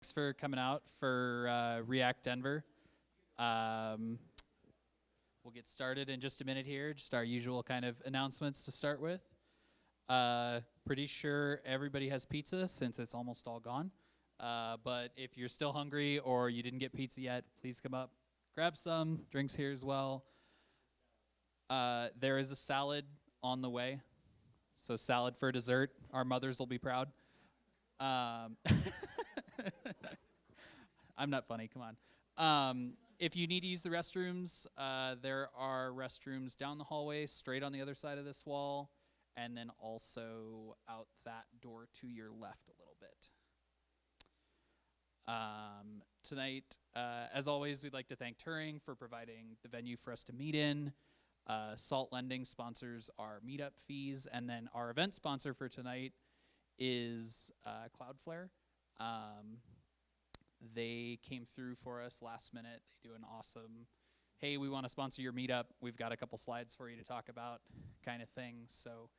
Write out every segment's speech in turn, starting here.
Thanks for coming out for React Denver. We'll get started in just a minute here, just our usual kind of announcements to start with. Pretty sure everybody has pizza since it's almost all gone. But if you're still hungry or you didn't get pizza yet, please come up, grab some, drinks here as well. There is a salad on the way, so salad for dessert. Our mothers will be proud. I'm not funny, come on. If you need to use the restrooms, there are restrooms down the hallway, straight on the other side of this wall, and then also out that door to your left a little bit. Tonight, as always, we'd like to thank Turing for providing the venue for us to meet in. Salt Lending sponsors our meetup fees, and then our event sponsor for tonight is Cloudflare. They came through for us last minute. They do an awesome, hey, we want to sponsor your meetup. We've got a couple slides for you to talk about kind of thing. So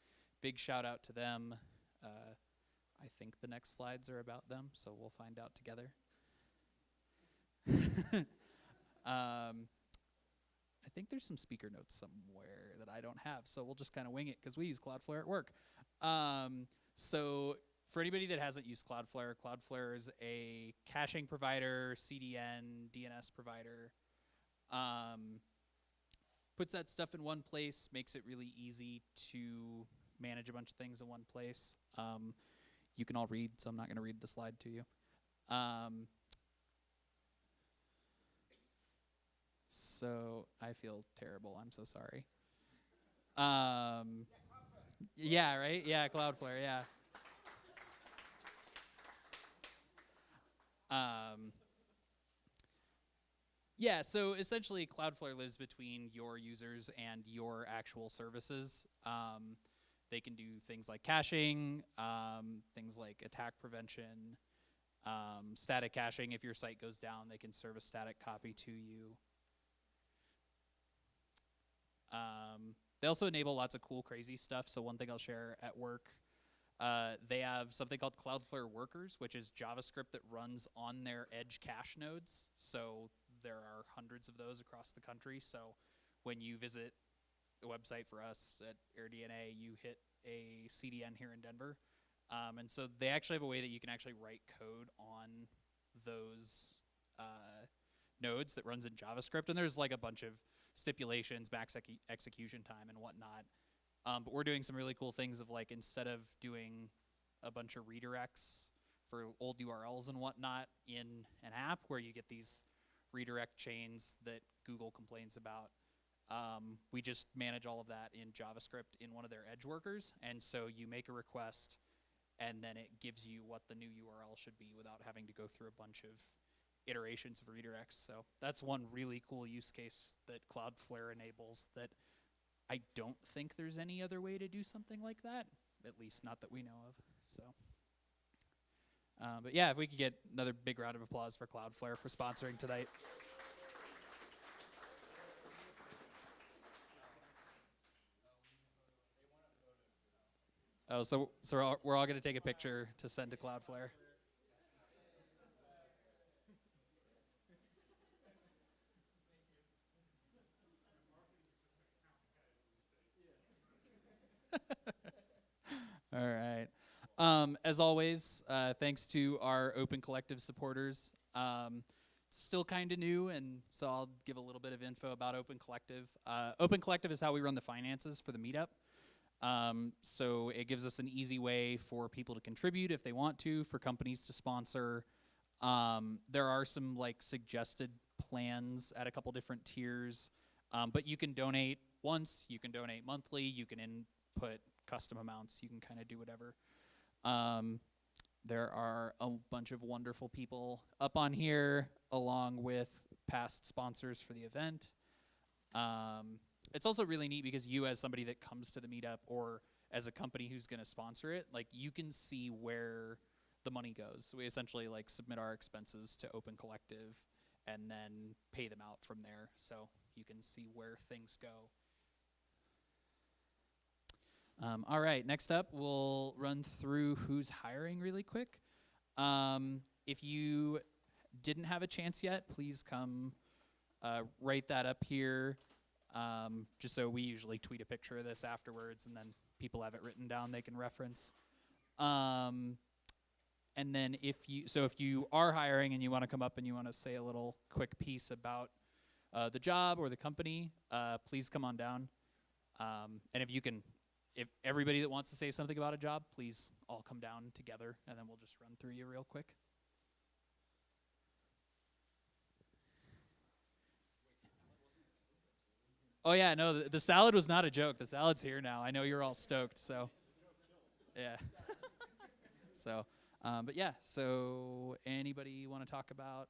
big shout out to them. I think the next slides are about them, so we'll find out together. I think there's some speaker notes somewhere that I don't have, so we'll just kind of wing it because we use Cloudflare at work. So for anybody that hasn't used Cloudflare, Cloudflare is a caching provider, CDN, DNS provider. Puts that stuff in one place, makes it really easy to manage a bunch of things in one place. You can all read, so I'm not going to read the slide to you. So I feel terrible. I'm so sorry. Yeah, right? Yeah, Cloudflare, yeah. Yeah, so essentially Cloudflare lives between your users and your actual services. They can do things like caching, things like attack prevention, static caching. If your site goes down, they can serve a static copy to you. They also enable lots of cool, crazy stuff. So one thing I'll share at work, they have something called Cloudflare Workers, which is JavaScript that runs on their edge cache nodes. So there are hundreds of those across the country. So when you visit the website for us at AirDNA, you hit a CDN here in Denver. And so they actually have a way that you can actually write code on those nodes that runs in JavaScript. And there's like a bunch of stipulations, max execution time and whatnot. But we're doing some really cool things of like, instead of doing a bunch of redirects for old URLs and whatnot in an app where you get these redirect chains that Google complains about, we just manage all of that in JavaScript in one of their edge workers. And so you make a request and then it gives you what the new URL should be without having to go through a bunch of iterations of redirects. So that's one really cool use case that Cloudflare enables that I don't think there's any other way to do something like that, at least not that we know of. So, but yeah, if we could get another big round of applause for Cloudflare for sponsoring tonight. Oh, so we're all going to take a picture to send to Cloudflare. All right. As always, thanks to our Open Collective supporters. Still kind of new, and so I'll give a little bit of info about Open Collective. Open Collective is how we run the finances for the meetup. So it gives us an easy way for people to contribute if they want to, for companies to sponsor. There are some like suggested plans at a couple different tiers, but you can donate once, you can donate monthly, you can input custom amounts, you can kind of do whatever. There are a bunch of wonderful people up on here, along with past sponsors for the event. It's also really neat because you, as somebody that comes to the meetup, or as a company who's going to sponsor it, like you can see where the money goes. We essentially like submit our expenses to Open Collective and then pay them out from there, so you can see where things go. All right, next up, we'll run through who's hiring really quick. if you didn't have a chance yet, please come write that up here. Just so we usually tweet a picture of this afterwards, and then people have it written down they can reference. And then if you are hiring and you want to come up and you want to say a little quick piece about the job or the company, please come on down. And if everybody that wants to say something about a job, please all come down together, and then we'll just run through you real quick. Oh yeah, no, the salad was not a joke. The salad's here now. I know you're all stoked, so yeah. So, but yeah, so anybody want to talk about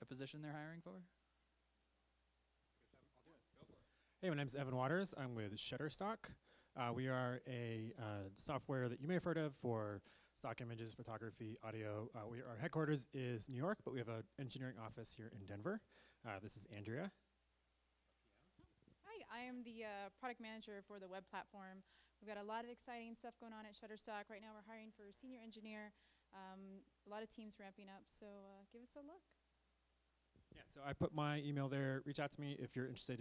a position they're hiring for? Hey, my name's Evan Waters. I'm with Shutterstock. We are a software that you may have heard of for stock images, photography, audio. Our headquarters is New York, but we have an engineering office here in Denver. This is Andrea. Hi, I am the product manager for the web platform. We've got a lot of exciting stuff going on at Shutterstock. Right now we're hiring for a senior engineer. A lot of teams ramping up, so give us a look. Yeah, so I put my email there. Reach out to me if you're interested.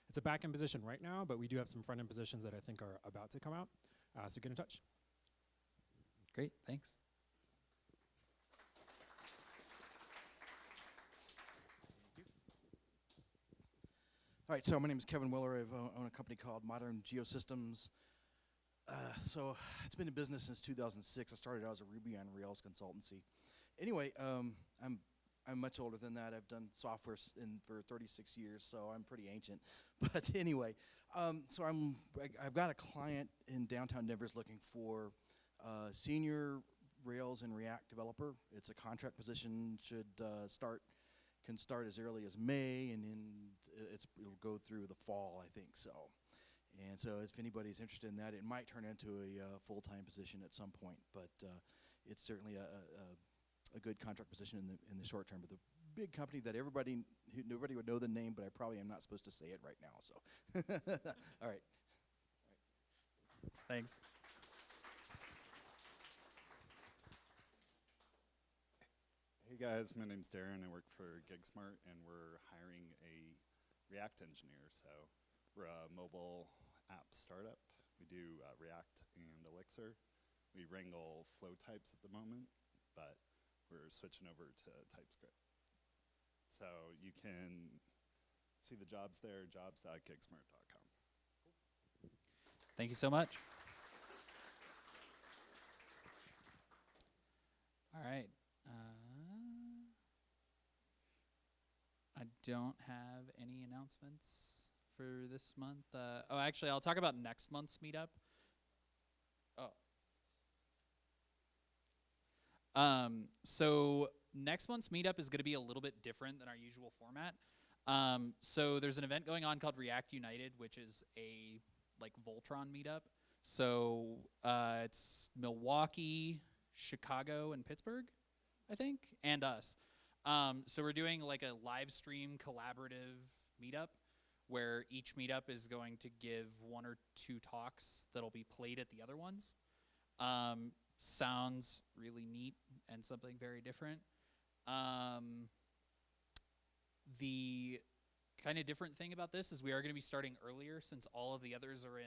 It's a back-end position right now, but we do have some front-end positions that I think are about to come out. So get in touch. Great, thanks. All right, so my name is Kevin Willer. I own a company called Modern Geosystems. So it's been in business since 2006. I started out as a Ruby on Rails consultancy. Anyway, I'm much older than that. I've done software for 36 years, so I'm pretty ancient. But anyway, so I've got a client in downtown Denver is looking for a senior Rails and React developer. It's a contract position. Can start as early as May, and then it'll go through the fall, I think so. And so if anybody's interested in that, it might turn into a full-time position at some point, but it's certainly a good contract position in the short term. But the big company that nobody would know the name, but I probably am not supposed to say it right now. So, all right. Thanks. Hey guys, my name's Darren. I work for GigSmart, and we're hiring a React engineer. So we're a mobile app startup. We do React and Elixir. We wrangle flow types at the moment, but we're switching over to TypeScript. So you can see the jobs there, jobs.gigsmart.com. Thank you so much. All right. I don't have any announcements for this month. Actually, I'll talk about next month's meetup. So next month's meetup is going to be a little bit different than our usual format. So there's an event going on called React United, which is a Voltron meetup. So it's Milwaukee, Chicago, and Pittsburgh, I think, and us. So we're doing like a live stream collaborative meetup where each meetup is going to give 1 or 2 talks that'll be played at the other ones. Sounds really neat and something very different. The kind of different thing about this is we are going to be starting earlier since all of the others are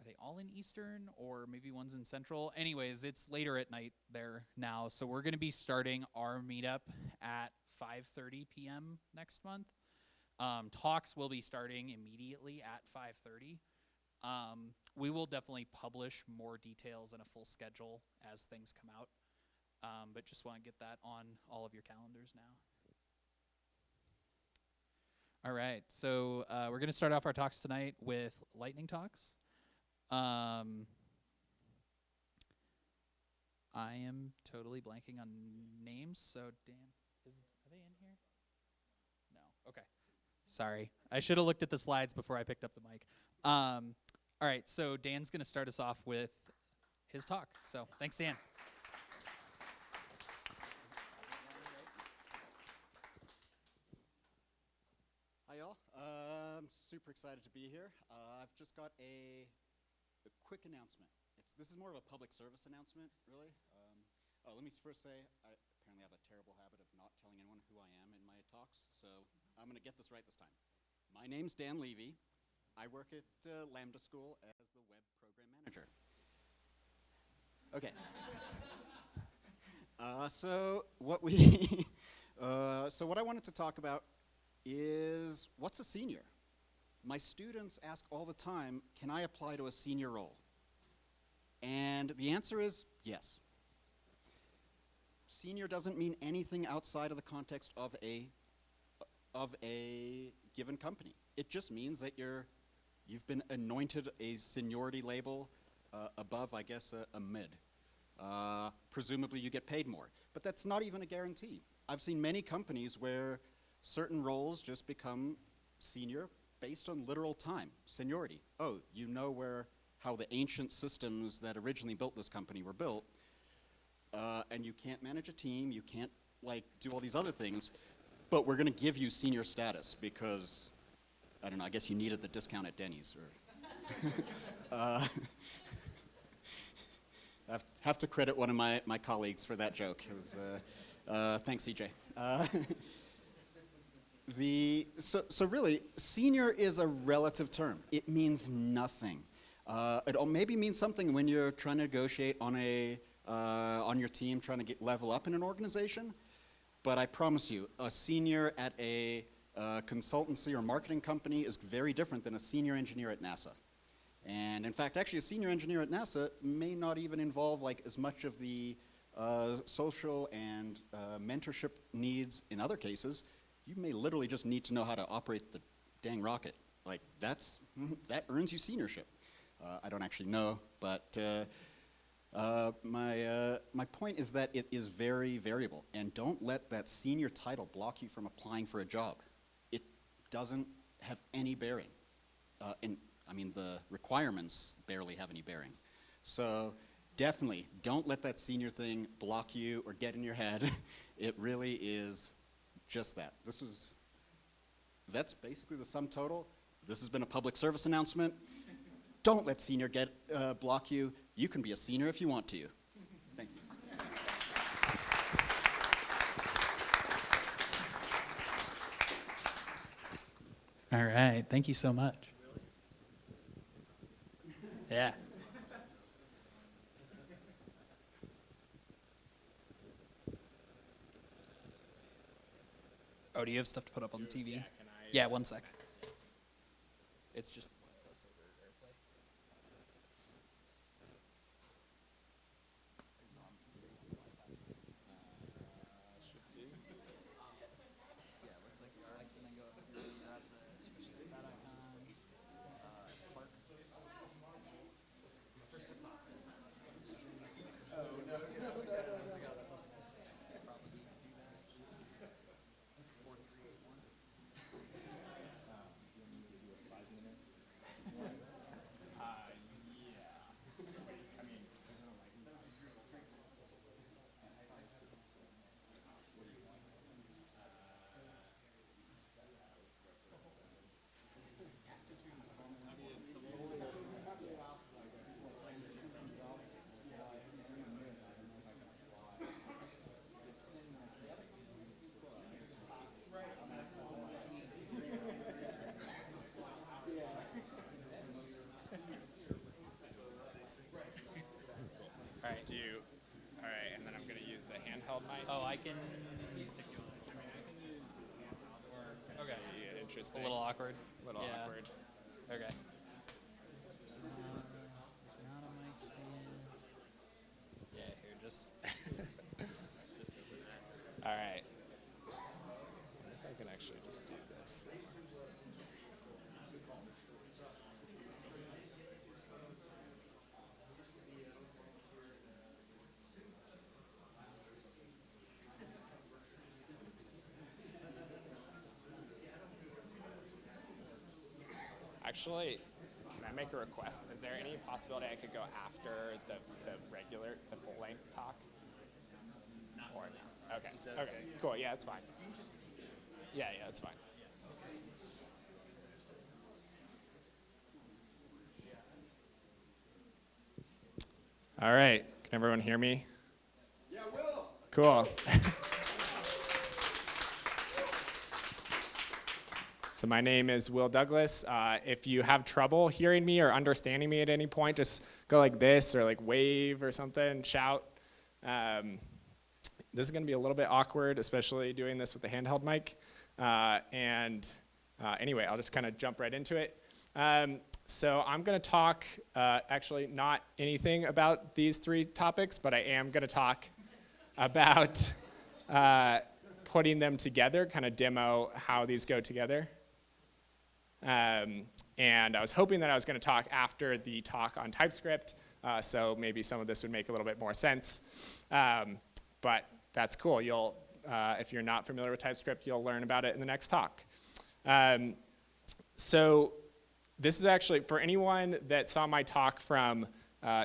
they all in Eastern, or maybe one's in Central? Anyways, it's later at night there now, so we're going to be starting our meetup at 5:30 p.m. next month. Talks will be starting immediately at 5:30. We will definitely publish more details and a full schedule as things come out, but just want to get that on all of your calendars now. All right, so we're going to start off our talks tonight with lightning talks. I am totally blanking on names, so Dan, are they in here? No, okay. Sorry, I should have looked at the slides before I picked up the mic. All right, so Dan's going to start us off with his talk. So thanks, Dan. Hi, y'all. I'm super excited to be here. I've just got a quick announcement. This is more of a public service announcement, really. let me first say, I apparently have a terrible habit of not telling anyone who I am in my talks, so I'm going to get this right this time. My name's Dan Levy. I work at Lambda School as the web program manager. Okay. So what I wanted to talk about is what's a senior? My students ask all the time, can I apply to a senior role? And the answer is yes. Senior doesn't mean anything outside of the context of a given company. It just means that you've been anointed a seniority label above, I guess, a mid. Presumably you get paid more, but that's not even a guarantee. I've seen many companies where certain roles just become senior based on literal time, seniority. Oh, you know how the ancient systems that originally built this company were built, and you can't manage a team, you can't do all these other things, but we're gonna give you senior status because, I don't know, I guess you needed the discount at Denny's. Or I have to credit one of my colleagues for that joke. It was, thanks, CJ. So really, senior is a relative term. It means nothing. It maybe means something when you're trying to negotiate on your team, trying to level up in an organization. But I promise you, a senior at a consultancy or marketing company is very different than a senior engineer at NASA. And in fact, actually, a senior engineer at NASA may not even involve as much of the social and mentorship needs in other cases. You may literally just need to know how to operate the dang rocket. That earns you seniorship. I don't actually know, but my point is that it is very variable, and don't let that senior title block you from applying for a job. It doesn't have any bearing. The requirements barely have any bearing. So definitely don't let that senior thing block you or get in your head. It really is just that. That's basically the sum total. This has been a public service announcement. Don't let senior block you. You can be a senior if you want to. Thank you. All right, thank you so much. Yeah. Oh, do you have stuff to put up on the TV? Yeah, one sec. It's just AirPlay. Yeah, looks like you are. And then go up here. You're at the that icon. Clark. All right, and then I'm going to use the handheld mic. Oh, I can. Okay. Yeah, interesting. A little awkward. A little Yeah. awkward. Okay. Not a mic stand. Yeah, here, just go for that. All right. I wonder if I can actually just do this. Actually, can I make a request? Is there any possibility I could go after the full-length talk? Or no? Okay. Okay. Cool. Yeah, that's fine. Yeah, that's fine. All right. Can everyone hear me? Yeah, Will. Cool. So my name is Will Douglas. If you have trouble hearing me or understanding me at any point, just go like this or like wave or something, shout. This is going to be a little bit awkward, especially doing this with the handheld mic. Anyway, I'll just kind of jump right into it. So I'm going to talk, actually not anything about these three topics, but I am going to talk about putting them together, kind of demo how these go together. And I was hoping that I was going to talk after the talk on TypeScript, so maybe some of this would make a little bit more sense. But that's cool. You'll, if you're not familiar with TypeScript, you'll learn about it in the next talk. So this is actually, for anyone that saw my talk from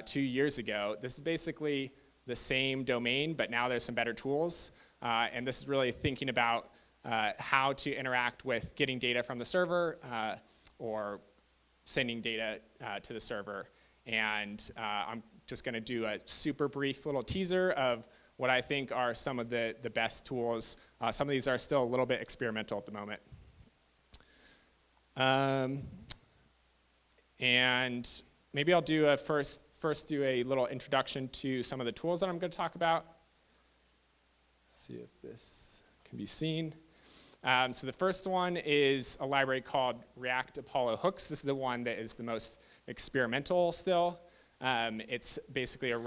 2 years ago, this is basically the same domain, but now there's some better tools. And this is really thinking about how to interact with getting data from the server or sending data to the server. And I'm just going to do a super brief little teaser of what I think are some of the best tools. Some of these are still a little bit experimental at the moment. And maybe I'll do a first do a little introduction to some of the tools that I'm going to talk about. See if this can be seen. So the first one is a library called React Apollo Hooks. This is the one that is the most experimental still. It's basically a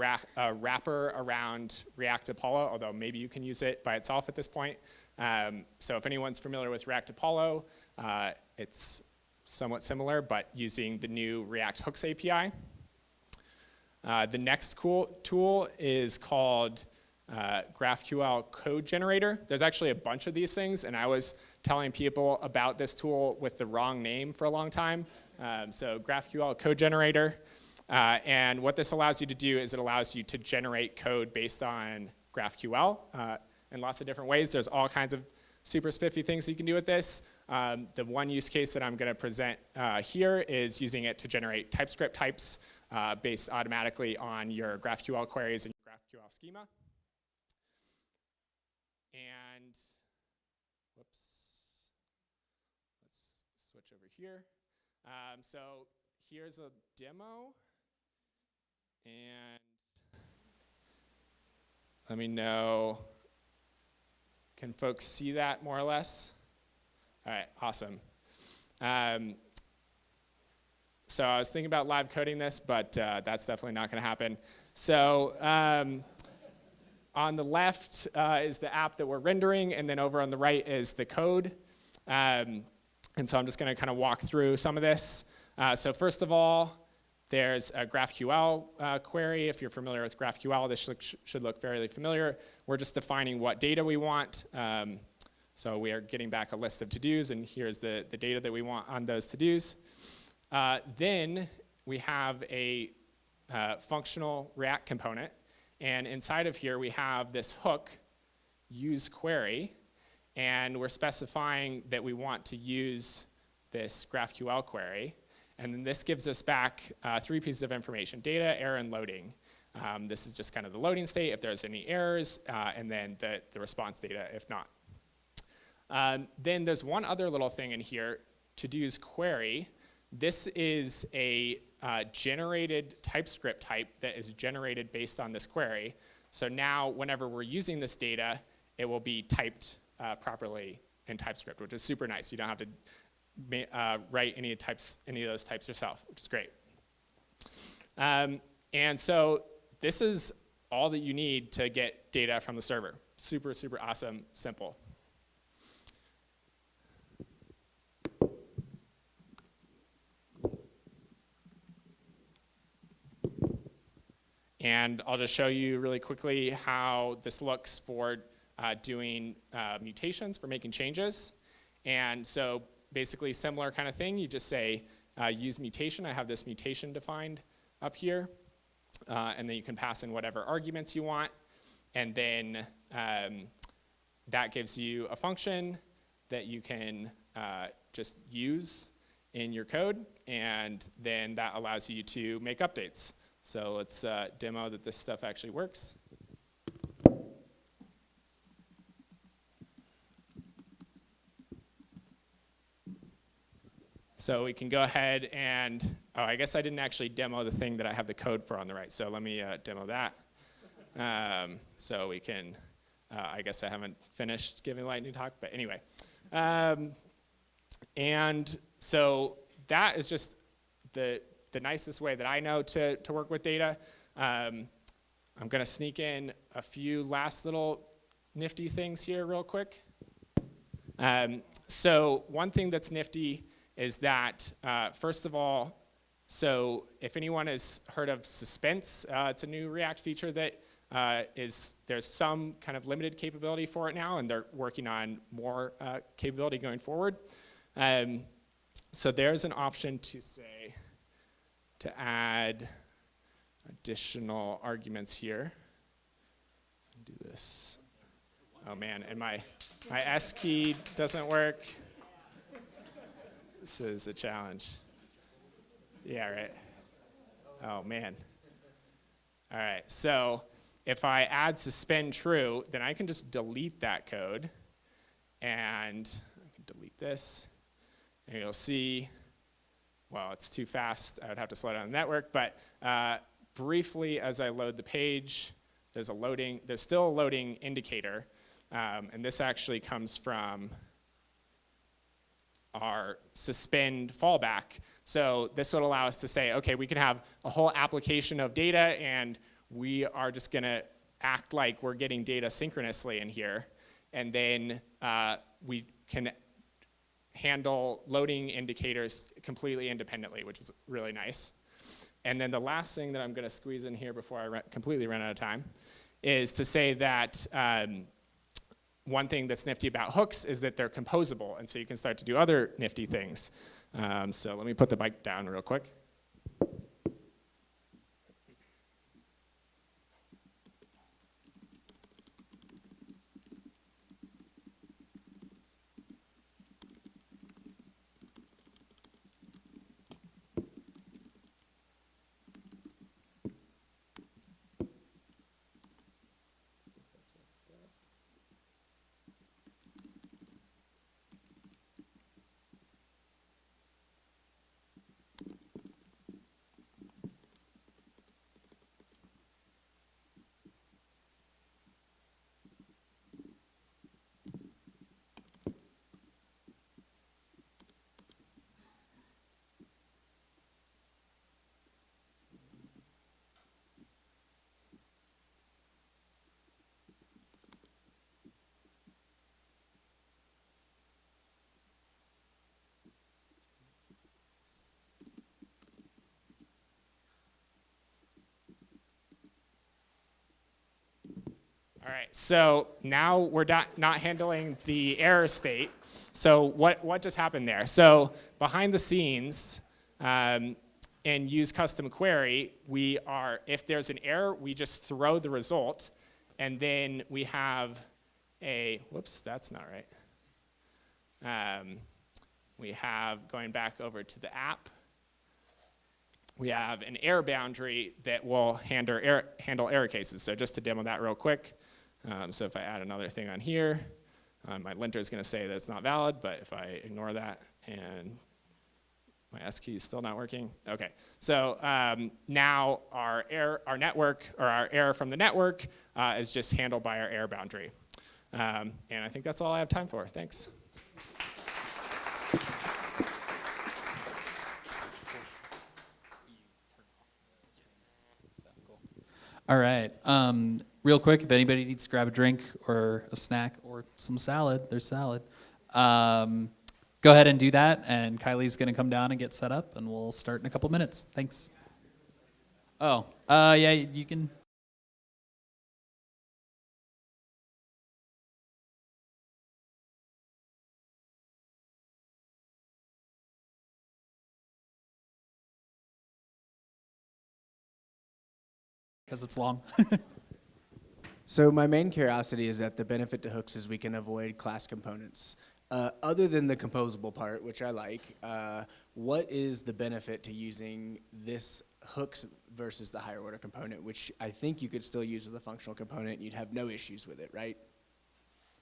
wrapper around React Apollo, although maybe you can use it by itself at this point. So if anyone's familiar with React Apollo, it's somewhat similar, but using the new React Hooks API. The next cool tool is called GraphQL Code Generator. There's actually a bunch of these things, and I was telling people about this tool with the wrong name for a long time. So GraphQL Code Generator. And what this allows you to do is it allows you to generate code based on GraphQL in lots of different ways. There's all kinds of super spiffy things you can do with this. The one use case that I'm going to present here is using it to generate TypeScript types based automatically on your GraphQL queries and your GraphQL schema. And whoops, let's switch over here. So here's a demo, and let me know, can folks see that more or less? All right, awesome. So I was thinking about live coding this, but that's definitely not going to happen. So on the left is the app that we're rendering, and then over on the right is the code. And so I'm just going to kind of walk through some of this. So first of all, there's a GraphQL query. If you're familiar with GraphQL, this should look fairly familiar. We're just defining what data we want. So we are getting back a list of to-dos, and here's the data that we want on those to-dos. Then we have a functional React component. And inside of here, we have this hook, use query. And we're specifying that we want to use this GraphQL query. And then this gives us back three pieces of information: data, error, and loading. This is just kind of the loading state if there's any errors, and then the response data if not. Then there's one other little thing in here, to-dos query. This is a generated TypeScript type that is generated based on this query. So now whenever we're using this data, it will be typed properly in TypeScript, which is super nice. You don't have to write any of those types yourself, which is great. And so this is all that you need to get data from the server. Super, super awesome, simple. And I'll just show you really quickly how this looks for doing mutations, for making changes. And so basically similar kind of thing. You just say use mutation. I have this mutation defined up here. And then you can pass in whatever arguments you want. And then that gives you a function that you can just use in your code. And then that allows you to make updates. So let's demo that this stuff actually works. So we can go ahead and, oh, I guess I didn't actually demo the thing that I have the code for on the right. So let me demo that. So we can, I guess I haven't finished giving lightning talk, but anyway. And so that is just the nicest way that I know to work with data. I'm going to sneak in a few last little nifty things here real quick. So one thing that's nifty is that, first of all, so if anyone has heard of suspense, it's a new React feature that there's some kind of limited capability for it now, and they're working on more capability going forward. So there's an option to add additional arguments here. Do this. Oh man, and my S key doesn't work. This is a challenge. Yeah, right. Oh man. All right, so if I add suspend true, then I can just delete that code, and I can delete this, and you'll see, well, it's too fast. I would have to slow down the network, but briefly as I load the page, there's still a loading indicator, and this actually comes from our suspend fallback. So this would allow us to say, okay, we can have a whole application of data, and we are just going to act like we're getting data synchronously in here, and then we can handle loading indicators completely independently, which is really nice. And then the last thing that I'm going to squeeze in here before I completely run out of time is to say that one thing that's nifty about hooks is that they're composable, and so you can start to do other nifty things. So let me put the mic down real quick. All right, so now we're not handling the error state. So what just happened there? So behind the scenes, in use custom query, if there's an error, we just throw the result, and then we have whoops, that's not right. We have, going back over to the app, we have an error boundary that will handle error cases. So just to demo that real quick. So if I add another thing on here, my linter is going to say that it's not valid, but if I ignore that and my S key is still not working. Okay, so now our network, or our error from the network, is just handled by our error boundary. And I think that's all I have time for. Thanks. All right. Real quick, if anybody needs to grab a drink or a snack or some salad, there's salad. Go ahead and do that, and Kylie's going to come down and get set up, and we'll start in a couple minutes. Thanks. Oh, yeah, you can. Because it's long. So my main curiosity is that the benefit to hooks is we can avoid class components. Other than the composable part, which I like, what is the benefit to using this hooks versus the higher order component, which I think you could still use with a functional component and you'd have no issues with it, right?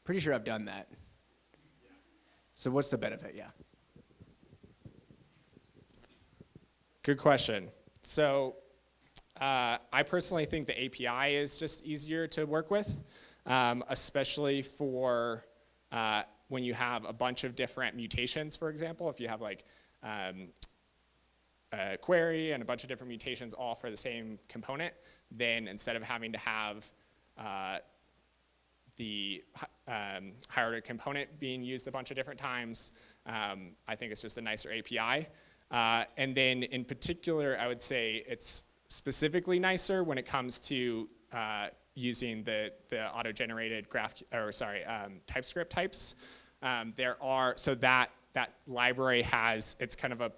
Pretty sure I've done that. So what's the benefit? Yeah. Good question. So I personally think the API is just easier to work with, especially for when you have a bunch of different mutations, for example. If you have like a query and a bunch of different mutations all for the same component, then instead of having to have the higher order component being used a bunch of different times, I think it's just a nicer API. And then in particular, I would say it's specifically nicer when it comes to using the auto-generated TypeScript types. So that library has, it's kind of a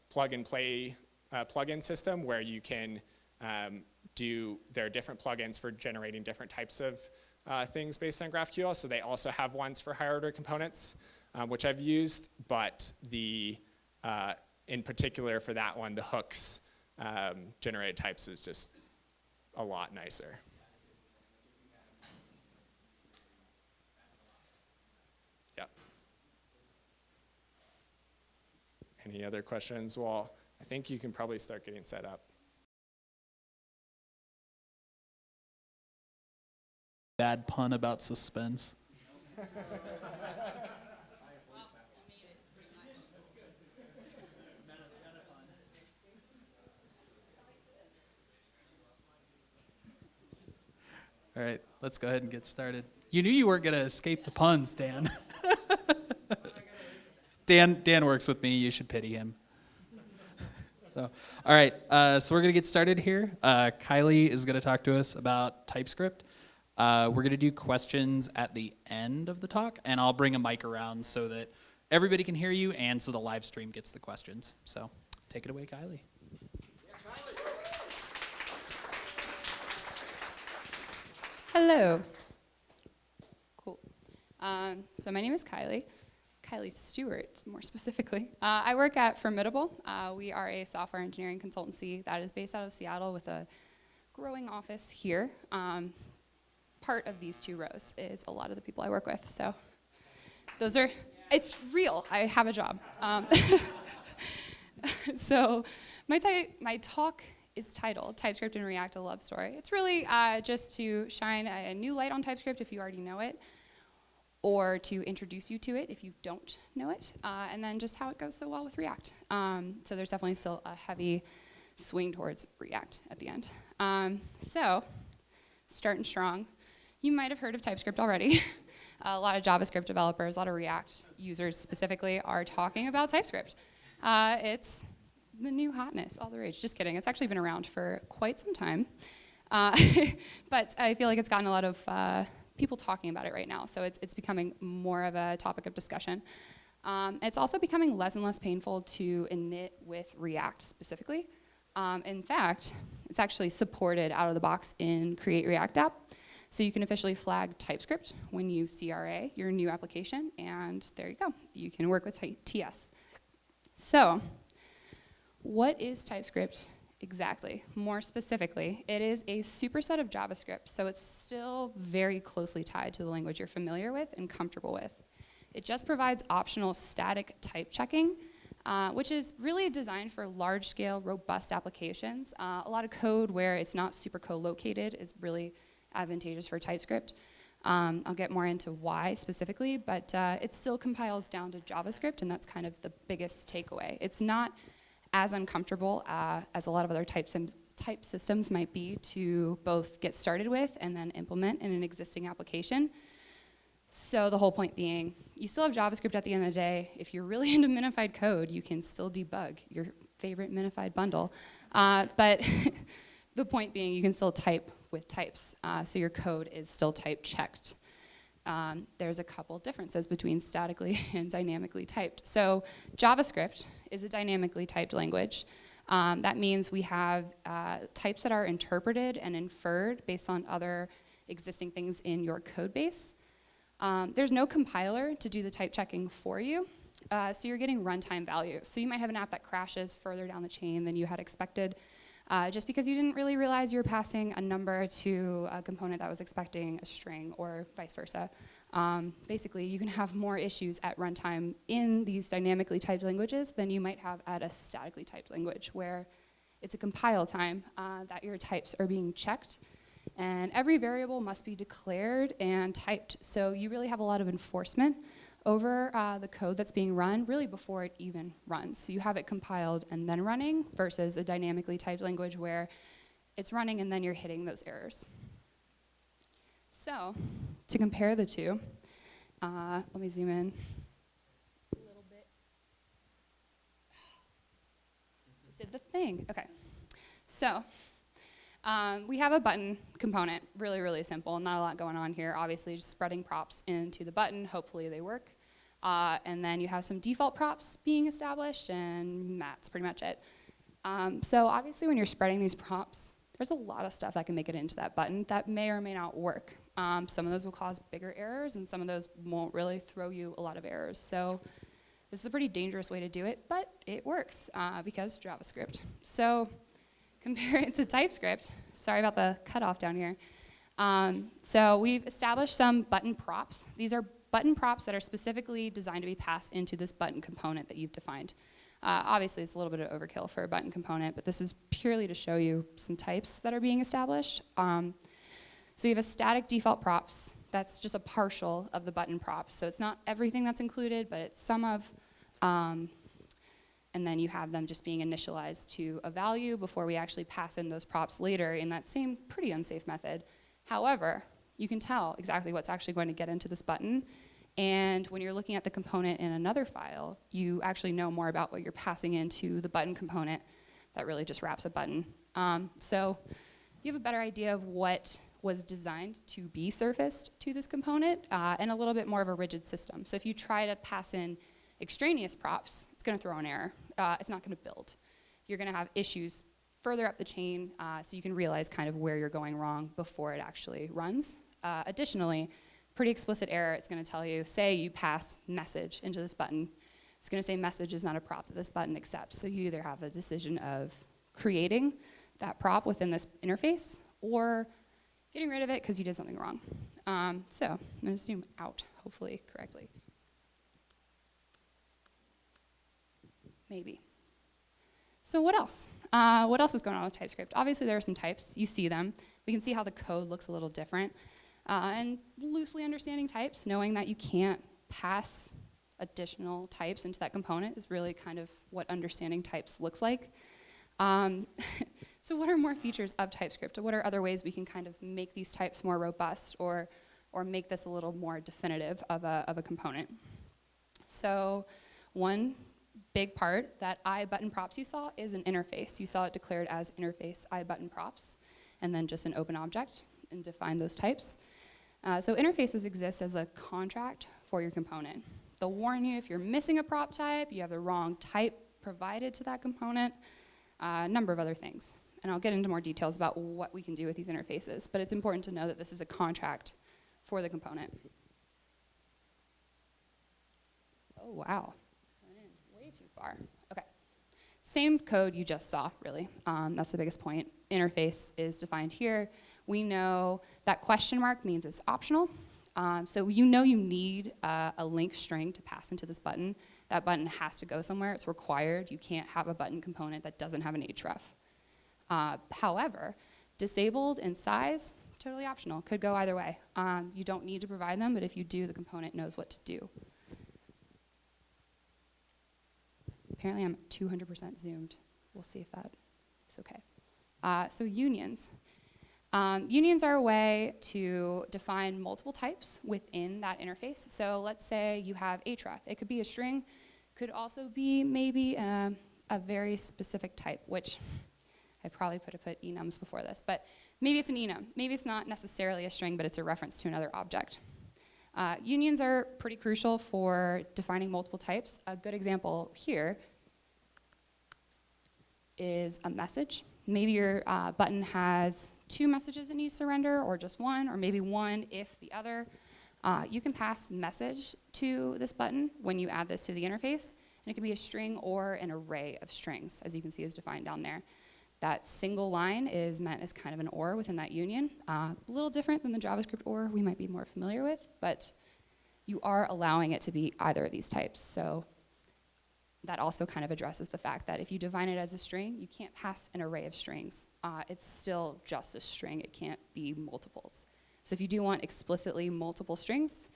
plug-and-play plugin system where you can there are different plugins for generating different types of things based on GraphQL. So they also have ones for higher order components, which I've used, but in particular for that one, the hooks generated types is just a lot nicer. Yep. Any other questions? Well, I think you can probably start getting set up. Bad pun about suspense. All right, let's go ahead and get started. You knew you weren't going to escape the puns, Dan. Dan works with me. You should pity him. So, all right, so we're going to get started here. Kylie is going to talk to us about TypeScript. We're going to do questions at the end of the talk, and I'll bring a mic around so that everybody can hear you and so the live stream gets the questions. So take it away, Kylie. Hello. Cool. So my name is Kylie. Kylie Stewart, more specifically. I work at Formidable. We are a software engineering consultancy that is based out of Seattle with a growing office here. Part of these 2 rows is a lot of the people I work with. So those are, it's real. I have a job. So my talk is titled TypeScript and React: A Love Story. It's really just to shine a new light on TypeScript if you already know it, or to introduce you to it if you don't know it, and then just how it goes so well with React. So there's definitely still a heavy swing towards React at the end. So starting strong. You might have heard of TypeScript already. A lot of JavaScript developers, a lot of React users specifically are talking about TypeScript. It's the new hotness, all the rage. Just kidding. It's actually been around for quite some time. But I feel like it's gotten a lot of people talking about it right now. So it's becoming more of a topic of discussion. It's also becoming less and less painful to init with React specifically. In fact, it's actually supported out of the box in Create React App. So you can officially flag TypeScript when you CRA your new application, and there you go. You can work with TS. So what is TypeScript exactly? More specifically, it is a superset of JavaScript, so it's still very closely tied to the language you're familiar with and comfortable with. It just provides optional static type checking, which is really designed for large-scale, robust applications. A lot of code where it's not super co-located is really advantageous for TypeScript. I'll get more into why specifically, but it still compiles down to JavaScript, and that's kind of the biggest takeaway. It's not as uncomfortable as a lot of other type systems might be to both get started with and then implement in an existing application. So the whole point being, you still have JavaScript at the end of the day. If you're really into minified code, you can still debug your favorite minified bundle. But the point being, you can still type with types, so your code is still type checked. There's a couple differences between statically and dynamically typed. So JavaScript is a dynamically typed language. That means we have types that are interpreted and inferred based on other existing things in your code base. There's no compiler to do the type checking for you, so you're getting runtime value. So you might have an app that crashes further down the chain than you had expected. just because you didn't really realize you were passing a number to a component that was expecting a string or vice versa. Basically, you can have more issues at runtime in these dynamically typed languages than you might have at a statically typed language, where it's a compile time that your types are being checked. And every variable must be declared and typed. So you really have a lot of enforcement over the code that's being run really before it even runs. So you have it compiled and then running versus a dynamically typed language where it's running and then you're hitting those errors. So to compare the two, let me zoom in a little bit. It did the thing. Okay. So we have a button component, really, really simple, not a lot going on here. Obviously, just spreading props into the button. Hopefully they work. And then you have some default props being established, and that's pretty much it. So obviously, when you're spreading these props, there's a lot of stuff that can make it into that button that may or may not work. Some of those will cause bigger errors, and some of those won't really throw you a lot of errors. So this is a pretty dangerous way to do it, but it works because JavaScript. So compare it to TypeScript. Sorry about the cutoff down here. So we've established some button props. These are button props that are specifically designed to be passed into this button component that you've defined. Obviously, it's a little bit of overkill for a button component, but this is purely to show you some types that are being established. So you have a static default props. That's just a partial of the button props. So it's not everything that's included, but it's some of. And then you have them just being initialized to a value before we actually pass in those props later in that same pretty unsafe method. However, you can tell exactly what's actually going to get into this button. And when you're looking at the component in another file, you actually know more about what you're passing into the button component that really just wraps a button. So you have a better idea of what was designed to be surfaced to this component and a little bit more of a rigid system. So if you try to pass in extraneous props, it's going to throw an error. It's not going to build. You're going to have issues further up the chain so you can realize kind of where you're going wrong before it actually runs. Additionally, pretty explicit error, it's going to tell you, say you pass message into this button, it's going to say message is not a prop that this button accepts. So you either have the decision of creating that prop within this interface or getting rid of it because you did something wrong. So I'm going to zoom out, hopefully correctly. Maybe. So what else? What else is going on with TypeScript? Obviously, there are some types. You see them. We can see how the code looks a little different. And loosely understanding types, knowing that you can't pass additional types into that component is really kind of what understanding types looks like. So what are more features of TypeScript? What are other ways we can kind of make these types more robust or make this a little more definitive of a component? So one big part, that iButtonProps you saw is an interface. You saw it declared as interface iButtonProps, and then just an open object and define those types. So interfaces exist as a contract for your component. They'll warn you if you're missing a prop type, you have the wrong type provided to that component, a number of other things. And I'll get into more details about what we can do with these interfaces, but it's important to know that this is a contract for the component. Oh, wow. Went in way too far. Okay. Same code you just saw, really. That's the biggest point. Interface is defined here. We know that question mark means it's optional. So you know you need a link string to pass into this button. That button has to go somewhere. It's required. You can't have a button component that doesn't have an href. However, disabled and size, totally optional. Could go either way. You don't need to provide them, but if you do, the component knows what to do. Apparently I'm 200% zoomed. We'll see if that is okay. So unions. Unions are a way to define multiple types within that interface. So let's say you have href. It could be a string. Could also be maybe a very specific type, which I probably could have put enums before this. But maybe it's an enum. Maybe it's not necessarily a string, but it's a reference to another object. Unions are pretty crucial for defining multiple types. A good example here is a message. Maybe your button has 2 messages it needs to render, or just one, or maybe one if the other. You can pass message to this button when you add this to the interface, and it can be a string or an array of strings, as you can see is defined down there. That single line is meant as kind of an OR within that union. A little different than the JavaScript OR we might be more familiar with, but you are allowing it to be either of these types. So that also kind of addresses the fact that if you define it as a string, you can't pass an array of strings. It's still just a string. It can't be multiples. So if you do want explicitly multiple strings,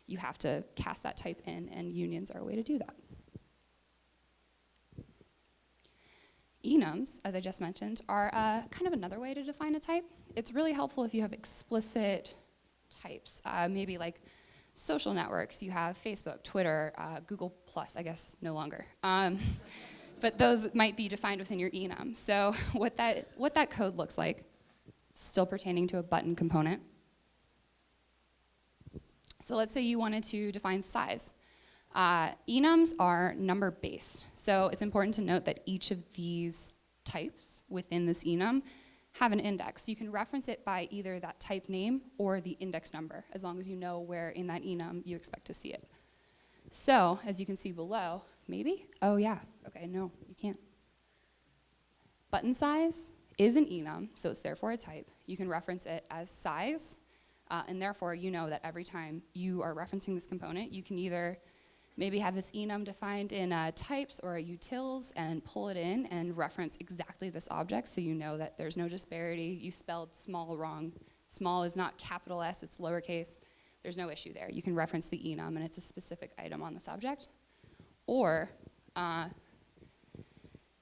you have to cast that type in, and unions are a way to do that. Enums, as I just mentioned, are kind of another way to define a type. It's really helpful if you have explicit types, maybe like social networks. You have Facebook, Twitter, Google+, I guess no longer. But those might be defined within your enum. So what that code looks like, still pertaining to a button component. So let's say you wanted to define size. Enums are number-based. So it's important to note that each of these types within this enum have an index. You can reference it by either that type name or the index number, as long as you know where in that enum you expect to see it. So, as you can see below, maybe? Oh yeah, okay, no, you can't. Button size is an enum, so it's therefore a type. You can reference it as size, and therefore you know that every time you are referencing this component, you can either maybe have this enum defined in types or utils and pull it in and reference exactly this object so you know that there's no disparity. You spelled small wrong. Small is not capital S, it's lowercase. There's no issue there. You can reference the enum and it's a specific item on this object. Or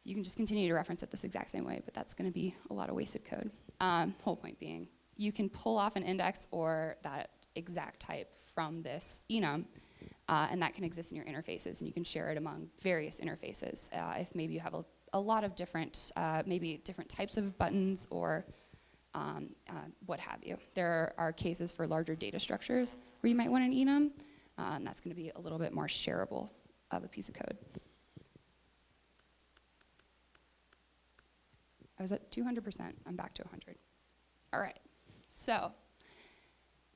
you can just continue to reference it this exact same way, but that's going to be a lot of wasted code. Whole point being, you can pull off an index or that exact type from this enum, and that can exist in your interfaces, and you can share it among various interfaces. If maybe you have a lot of different, maybe different types of buttons or what have you. There are cases for larger data structures where you might want an enum, and that's going to be a little bit more shareable of a piece of code. I was at 200%, I'm back to 100. All right, so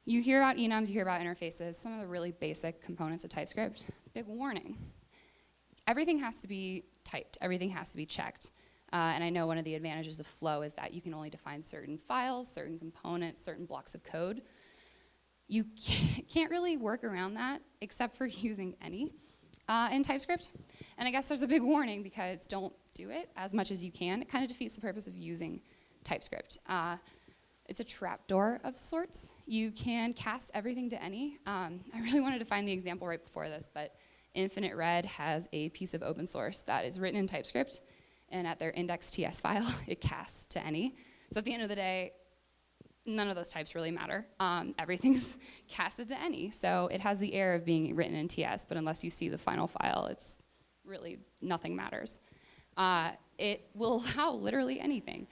you hear about enums, you hear about interfaces, some of the really basic components of TypeScript. Big warning. Everything has to be typed, everything has to be checked. And I know one of the advantages of Flow is that you can only define certain files, certain components, certain blocks of code. You can't really work around that except for using any in TypeScript. And I guess there's a big warning because don't do it as much as you can. It kind of defeats the purpose of using TypeScript. It's a trapdoor of sorts. You can cast everything to any. I really wanted to find the example right before this, but Infinite Red has a piece of open source that is written in TypeScript, and at their index.ts file, it casts to any. So at the end of the day, none of those types really matter. Everything's casted to any. So it has the air of being written in TS, but unless you see the final file, it's really nothing matters. It will allow literally anything.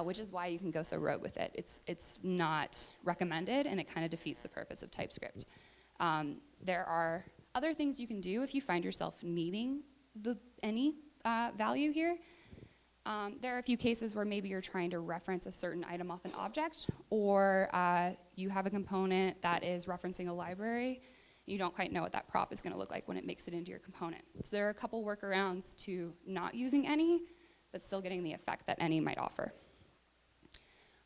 Which is why you can go so rogue with it. It's not recommended, and it kind of defeats the purpose of TypeScript. There are other things you can do if you find yourself needing the any value here. There are a few cases where maybe you're trying to reference a certain item off an object, or you have a component that is referencing a library. You don't quite know what that prop is going to look like when it makes it into your component. So there are a couple workarounds to not using any, but still getting the effect that any might offer.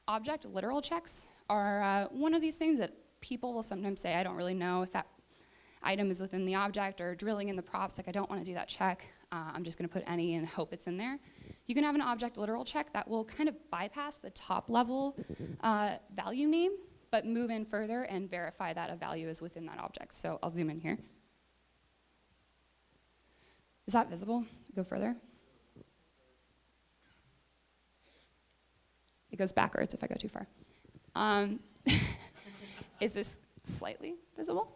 Object literal checks are one of these things that people will sometimes say, I don't really know if that item is within the object, or drilling in the props, like I don't want to do that check. I'm just going to put any and hope it's in there. You can have an object literal check that will kind of bypass the top level value name, but move in further and verify that a value is within that object. So I'll zoom in here. Is that visible? Go further. It goes backwards if I go too far. Is this slightly visible?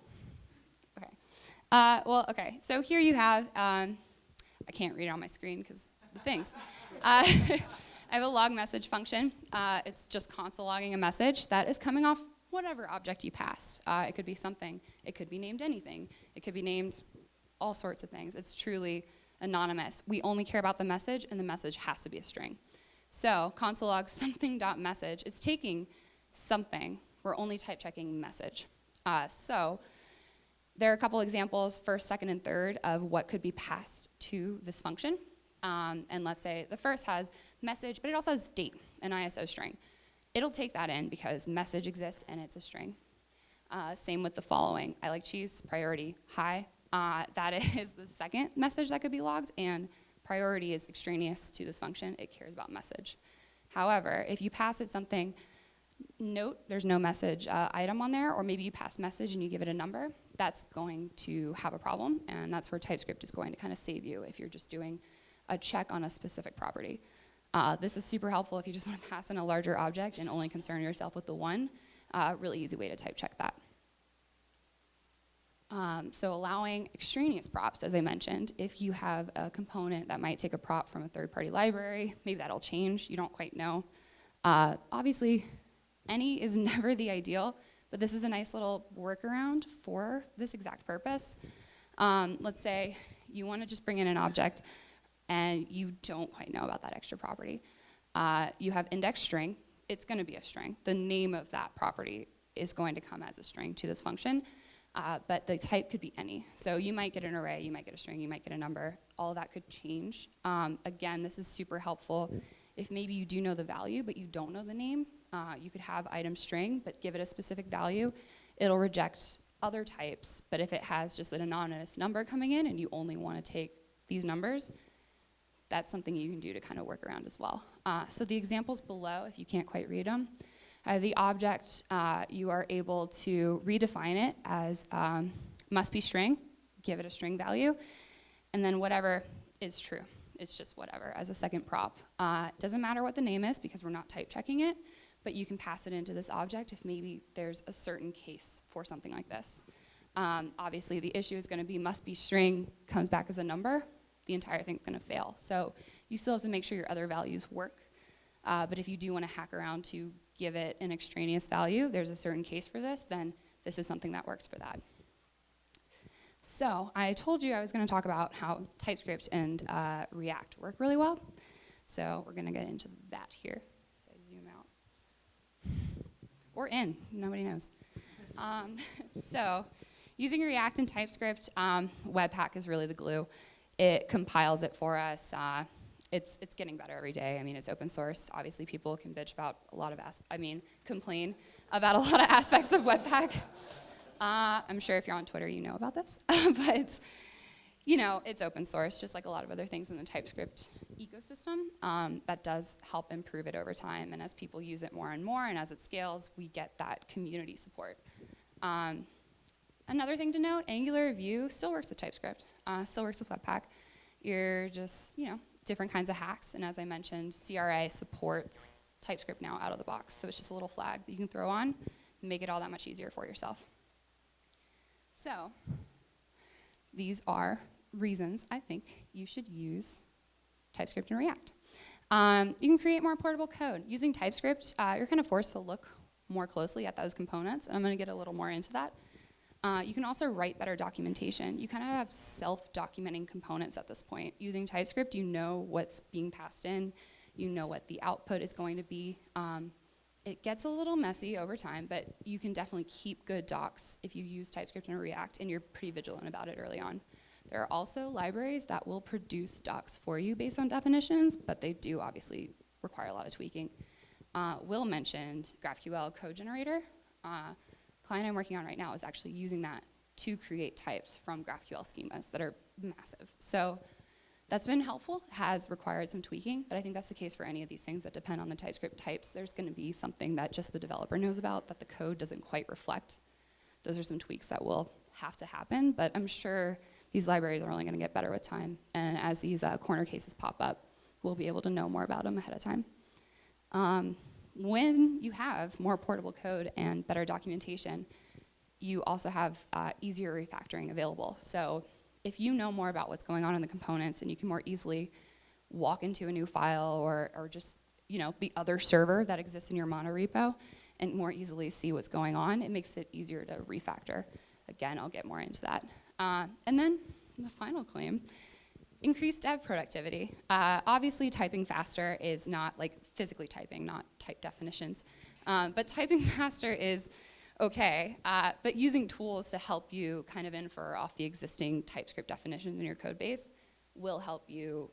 Okay. Okay. So here you have, I can't read it on my screen because the things. I have a log message function. It's just console logging a message that is coming off whatever object you passed. It could be something. It could be named anything. It could be named all sorts of things. It's truly anonymous. We only care about the message, and the message has to be a string. So console log something.message. It's taking something. We're only type checking message. So there are a couple examples, first, second, and third, of what could be passed to this function. And let's say the first has message, but it also has date, an ISO string. It'll take that in because message exists and it's a string. Same with the following. I like cheese, priority, hi. That is the second message that could be logged, and priority is extraneous to this function. It cares about message. However, if you pass it something, note there's no message item on there, or maybe you pass message and you give it a number, that's going to have a problem, and that's where TypeScript is going to kind of save you if you're just doing a check on a specific property. This is super helpful if you just want to pass in a larger object and only concern yourself with the one. Really easy way to type check that. So allowing extraneous props, as I mentioned, if you have a component that might take a prop from a third-party library, maybe that'll change, you don't quite know. Obviously, any is never the ideal, but this is a nice little workaround for this exact purpose. Let's say you want to just bring in an object and you don't quite know about that extra property. You have index string, it's going to be a string. The name of that property is going to come as a string to this function, but the type could be any. So you might get an array, you might get a string, you might get a number. All of that could change. Again, this is super helpful if maybe you do know the value, but you don't know the name. You could have item string, but give it a specific value. It'll reject other types, but if it has just an anonymous number coming in and you only want to take these numbers, that's something you can do to kind of work around as well. So the examples below, if you can't quite read them, the object, you are able to redefine it as must be string, give it a string value, and then whatever is true. It's just whatever as a second prop. Doesn't matter what the name is because we're not type checking it, but you can pass it into this object if maybe there's a certain case for something like this. Obviously, the issue is going to be must be string comes back as a number. The entire thing's going to fail. So you still have to make sure your other values work. But if you do want to hack around to give it an extraneous value, there's a certain case for this, then this is something that works for that. So I told you I was going to talk about how TypeScript and React work really well. So we're going to get into that here. So I zoom out. Or in, nobody knows. So using React and TypeScript, Webpack is really the glue. It compiles it for us. It's getting better every day. I mean, it's open source. Obviously, people can bitch about a lot of complain about a lot of aspects of Webpack. I'm sure if you're on Twitter, you know about this. But, you know, it's open source, just like a lot of other things in the TypeScript ecosystem. That does help improve it over time. And as people use it more and more, and as it scales, we get that community support. Another thing to note, Angular Vue still works with TypeScript, still works with Webpack. You're just, you know, different kinds of hacks. And as I mentioned, CRA supports TypeScript now out of the box. So it's just a little flag that you can throw on and make it all that much easier for yourself. So these are reasons I think you should use TypeScript and React. You can create more portable code. Using TypeScript, you're kind of forced to look more closely at those components. And I'm going to get a little more into that. You can also write better documentation. You kind of have self-documenting components at this point. Using TypeScript, you know what's being passed in. You know what the output is going to be. It gets a little messy over time, but you can definitely keep good docs if you use TypeScript and React, and you're pretty vigilant about it early on. There are also libraries that will produce docs for you based on definitions, but they do obviously require a lot of tweaking. Will mentioned GraphQL code generator. Client I'm working on right now is actually using that to create types from GraphQL schemas that are massive. So that's been helpful, has required some tweaking, but I think that's the case for any of these things that depend on the TypeScript types. There's going to be something that just the developer knows about that the code doesn't quite reflect. Those are some tweaks that will have to happen, but I'm sure these libraries are only going to get better with time. And as these corner cases pop up, we'll be able to know more about them ahead of time. When you have more portable code and better documentation, you also have easier refactoring available. So if you know more about what's going on in the components and you can more easily walk into a new file or just, you know, the other server that exists in your monorepo and more easily see what's going on, it makes it easier to refactor. Again, I'll get more into that. And then the final claim, increased dev productivity. Obviously, typing faster is not like physically typing, not type definitions. But typing faster is okay. But using tools to help you kind of infer off the existing TypeScript definitions in your code base will help you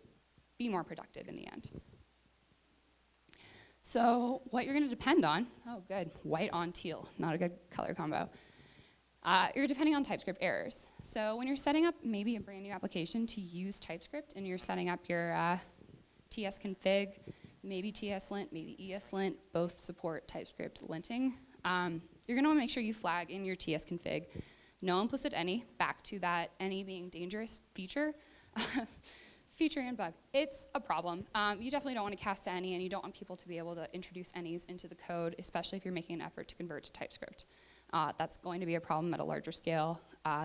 be more productive in the end. So what you're going to depend on, oh good, white on teal, not a good color combo. You're depending on TypeScript errors. So when you're setting up maybe a brand new application to use TypeScript and you're setting up your TS config, maybe TS-lint, maybe ES-lint, both support TypeScript linting. You're going to want to make sure you flag in your TS config no implicit any, back to that any being dangerous feature. Feature and bug. It's a problem. You definitely don't want to cast to any, and you don't want people to be able to introduce any's into the code, especially if you're making an effort to convert to TypeScript. That's going to be a problem at a larger scale.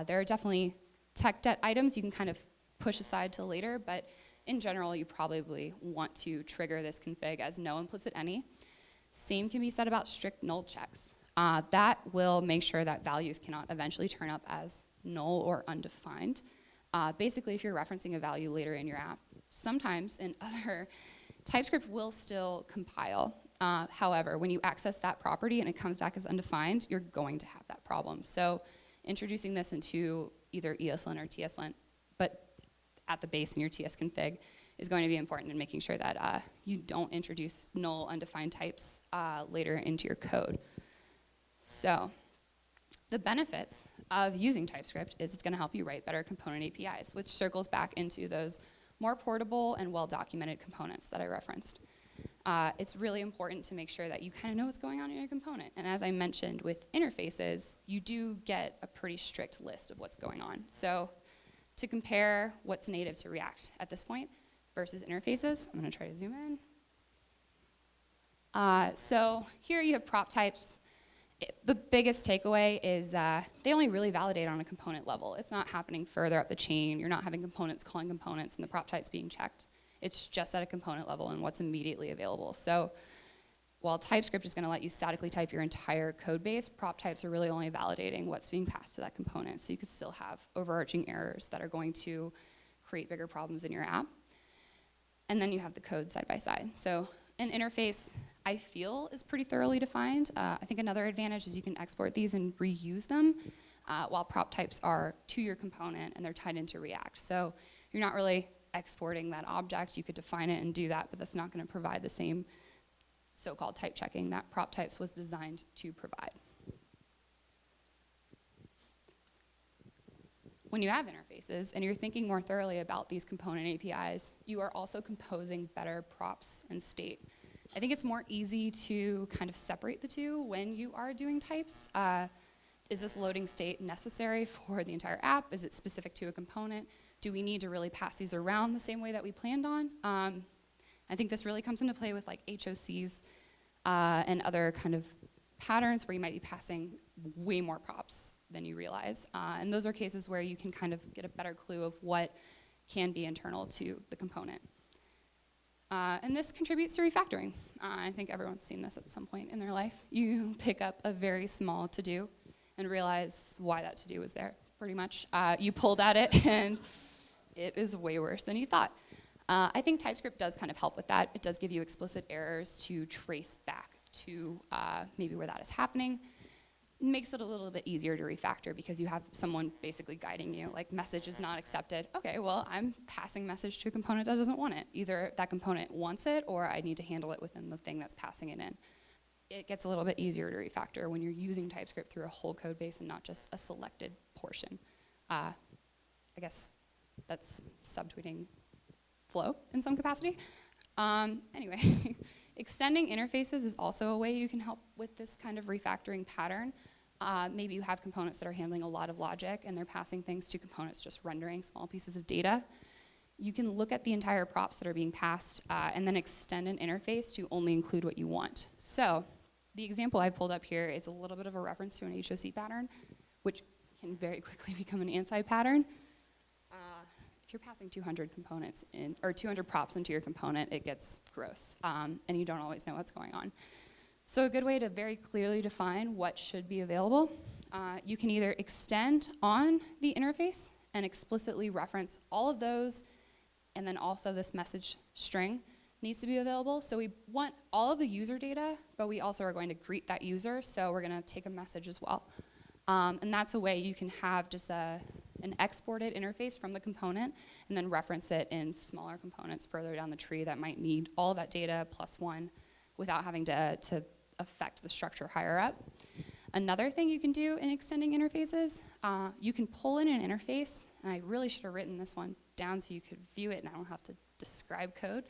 There are definitely tech debt items you can kind of push aside till later, but in general, you probably want to trigger this config as no implicit any. Same can be said about strict null checks. That will make sure that values cannot eventually turn up as null or undefined. Basically, if you're referencing a value later in your app, sometimes in other, TypeScript will still compile. However, when you access that property and it comes back as undefined, you're going to have that problem. So introducing this into either ESLint or TSLint, but at the base in your TS config, is going to be important in making sure that you don't introduce null undefined types later into your code. So the benefits of using TypeScript is it's going to help you write better component APIs, which circles back into those more portable and well-documented components that I referenced. It's really important to make sure that you kind of know what's going on in your component. And as I mentioned with interfaces, you do get a pretty strict list of what's going on. So to compare what's native to React at this point versus interfaces, I'm going to try to zoom in. So here you have prop types. The biggest takeaway is they only really validate on a component level. It's not happening further up the chain. You're not having components calling components and the prop types being checked. It's just at a component level and what's immediately available. So while TypeScript is going to let you statically type your entire code base, prop types are really only validating what's being passed to that component. So you could still have overarching errors that are going to create bigger problems in your app. And then you have the code side by side. So an interface, I feel, is pretty thoroughly defined. I think another advantage is you can export these and reuse them, while prop types are to your component and they're tied into React. So you're not really exporting that object. You could define it and do that, but that's not going to provide the same so-called type checking that prop types was designed to provide. When you have interfaces and you're thinking more thoroughly about these component APIs, you are also composing better props and state. I think it's more easy to kind of separate the two when you are doing types. Is this loading state necessary for the entire app? Is it specific to a component? Do we need to really pass these around the same way that we planned on? I think this really comes into play with like HOCs and other kind of patterns where you might be passing way more props than you realize. And those are cases where you can kind of get a better clue of what can be internal to the component. And this contributes to refactoring. I think everyone's seen this at some point in their life. You pick up a very small to-do and realize why that to-do was there, pretty much. You pulled at it, and it is way worse than you thought. I think TypeScript does kind of help with that. It does give you explicit errors to trace back to maybe where that is happening. It makes it a little bit easier to refactor because you have someone basically guiding you, like message is not accepted. Okay, well, I'm passing message to a component that doesn't want it. Either that component wants it or I need to handle it within the thing that's passing it in. It gets a little bit easier to refactor when you're using TypeScript through a whole code base and not just a selected portion. I guess that's subtweeting flow in some capacity. Anyway, extending interfaces is also a way you can help with this kind of refactoring pattern. Maybe you have components that are handling a lot of logic and they're passing things to components just rendering small pieces of data. You can look at the entire props that are being passed and then extend an interface to only include what you want. So the example I pulled up here is a little bit of a reference to an HOC pattern, which can very quickly become an anti-pattern. If you're passing 200 components in, or 200 props into your component, it gets gross, and you don't always know what's going on. So a good way to very clearly define what should be available, you can either extend on the interface and explicitly reference all of those, and then also this message string needs to be available. So we want all of the user data, but we also are going to greet that user, so we're going to take a message as well. And that's a way you can have just an exported interface from the component and then reference it in smaller components further down the tree that might need all of that data plus one without having to affect the structure higher up. Another thing you can do in extending interfaces, you can pull in an interface, and I really should have written this one down so you could view it and I don't have to describe code.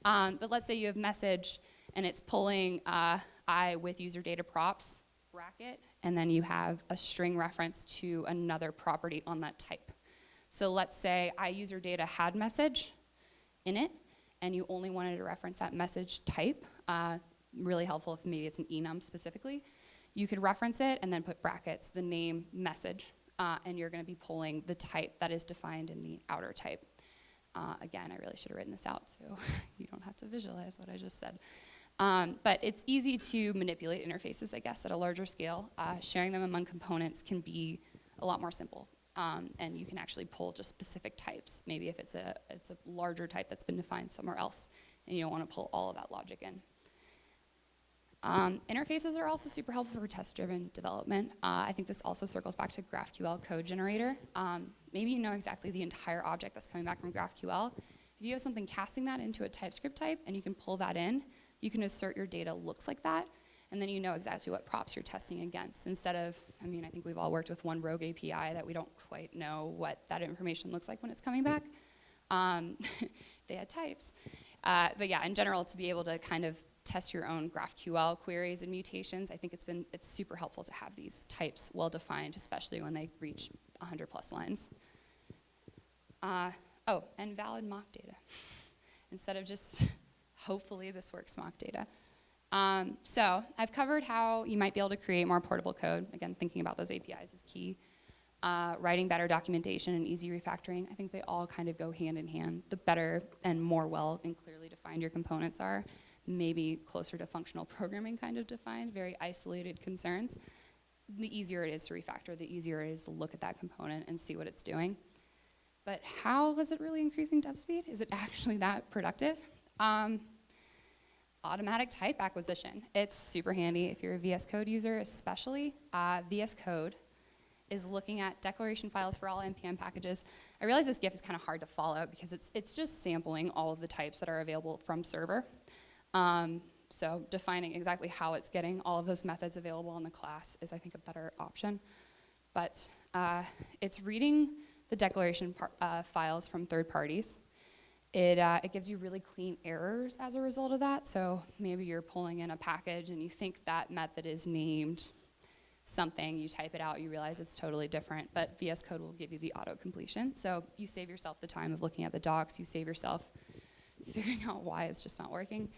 But let's say you have message and it's pulling I with user data props bracket, and then you have a string reference to another property on that type. So let's say I user data had message in it, and you only wanted to reference that message type. Really helpful if maybe it's an enum specifically. You could reference it and then put brackets, the name message, and you're going to be pulling the type that is defined in the outer type. Again, I really should have written this out so you don't have to visualize what I just said. But it's easy to manipulate interfaces, I guess, at a larger scale. Sharing them among components can be a lot more simple. And you can actually pull just specific types. Maybe if it's a larger type that's been defined somewhere else, and you don't want to pull all of that logic in. Interfaces are also super helpful for test-driven development. I think this also circles back to GraphQL code generator. Maybe you know exactly the entire object that's coming back from GraphQL. If you have something casting that into a TypeScript type and you can pull that in, you can assert your data looks like that, and then you know exactly what props you're testing against. Instead of, I mean, I think we've all worked with one rogue API that we don't quite know what that information looks like when it's coming back. They had types. But yeah, in general, to be able to kind of test your own GraphQL queries and mutations, I think it's super helpful to have these types well defined, especially when they reach 100 plus lines. Oh, and valid mock data. Instead of just, hopefully this works mock data. So I've covered how you might be able to create more portable code. Again, thinking about those APIs is key. Writing better documentation and easy refactoring, I think they all kind of go hand in hand. The better and more well and clearly defined your components are, maybe closer to functional programming kind of defined, very isolated concerns, the easier it is to refactor, the easier it is to look at that component and see what it's doing. But how was it really increasing dev speed? Is it actually that productive? Automatic type acquisition. It's super handy if you're a VS Code user, especially. VS Code is looking at declaration files for all NPM packages. I realize this GIF is kind of hard to follow because it's just sampling all of the types that are available from server. So defining exactly how it's getting all of those methods available in the class is, I think, a better option. But it's reading the declaration files from third parties. It gives you really clean errors as a result of that. So maybe you're pulling in a package and you think that method is named something, you type it out, you realize it's totally different, but VS Code will give you the auto-completion. So you save yourself the time of looking at the docs, you save yourself figuring out why it's just not working.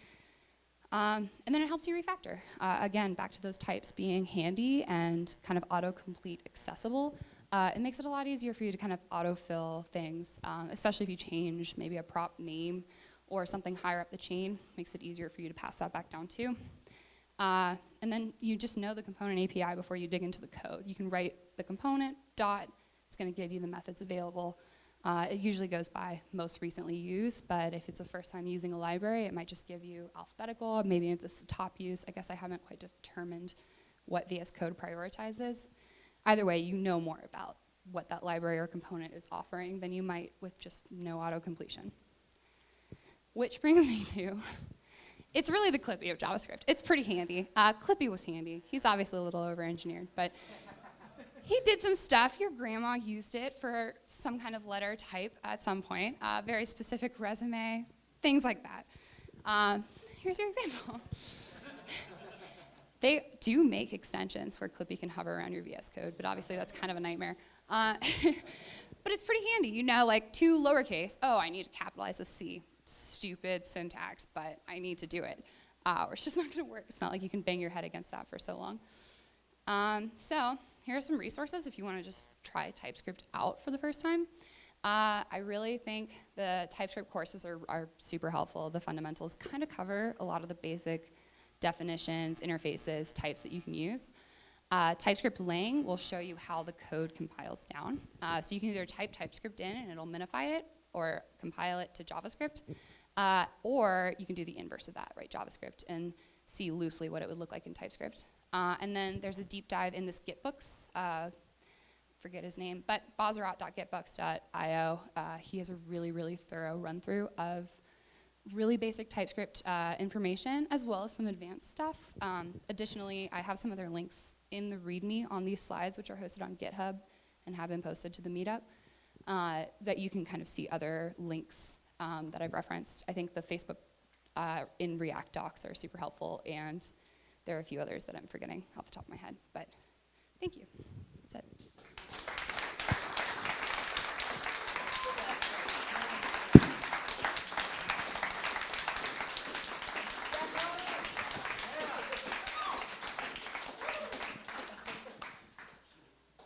And then it helps you refactor. Again, back to those types being handy and kind of autocomplete accessible. It makes it a lot easier for you to kind of autofill things, especially if you change maybe a prop name or something higher up the chain. Makes it easier for you to pass that back down too. And then you just know the component API before you dig into the code. You can write the component, dot, it's going to give you the methods available. It usually goes by most recently used, but if it's the first time using a library, it might just give you alphabetical. Maybe if this is the top use, I guess I haven't quite determined what VS Code prioritizes. Either way, you know more about what that library or component is offering than you might with just no auto-completion. Which brings me to, it's really the Clippy of JavaScript. It's pretty handy. Clippy was handy. He's obviously a little over-engineered, but he did some stuff. Your grandma used it for some kind of letter type at some point, very specific resume, things like that. Here's your example. They do make extensions where Clippy can hover around your VS Code, but obviously that's kind of a nightmare. But it's pretty handy. You know, like to lowercase, oh, I need to capitalize the C. Stupid syntax, but I need to do it. Or it's just not going to work. It's not like you can bang your head against that for so long. So here are some resources if you want to just try TypeScript out for the first time. I really think the TypeScript courses are super helpful. The fundamentals kind of cover a lot of the basic definitions, interfaces, types that you can use. TypeScript Lang will show you how the code compiles down. So you can either type TypeScript in and it'll minify it, or compile it to JavaScript, or you can do the inverse of that, right? JavaScript, and see loosely what it would look like in TypeScript. And then there's a deep dive in this Gitbooks, forget his name, but bazarat.gitbooks.io. He has a really, really thorough run-through of really basic TypeScript information, as well as some advanced stuff. Additionally, I have some other links in the README on these slides, which are hosted on GitHub and have been posted to the meetup, that you can kind of see other links that I've referenced. I think the Facebook in React docs are super helpful, and there are a few others that I'm forgetting off the top of my head, but thank you. That's it.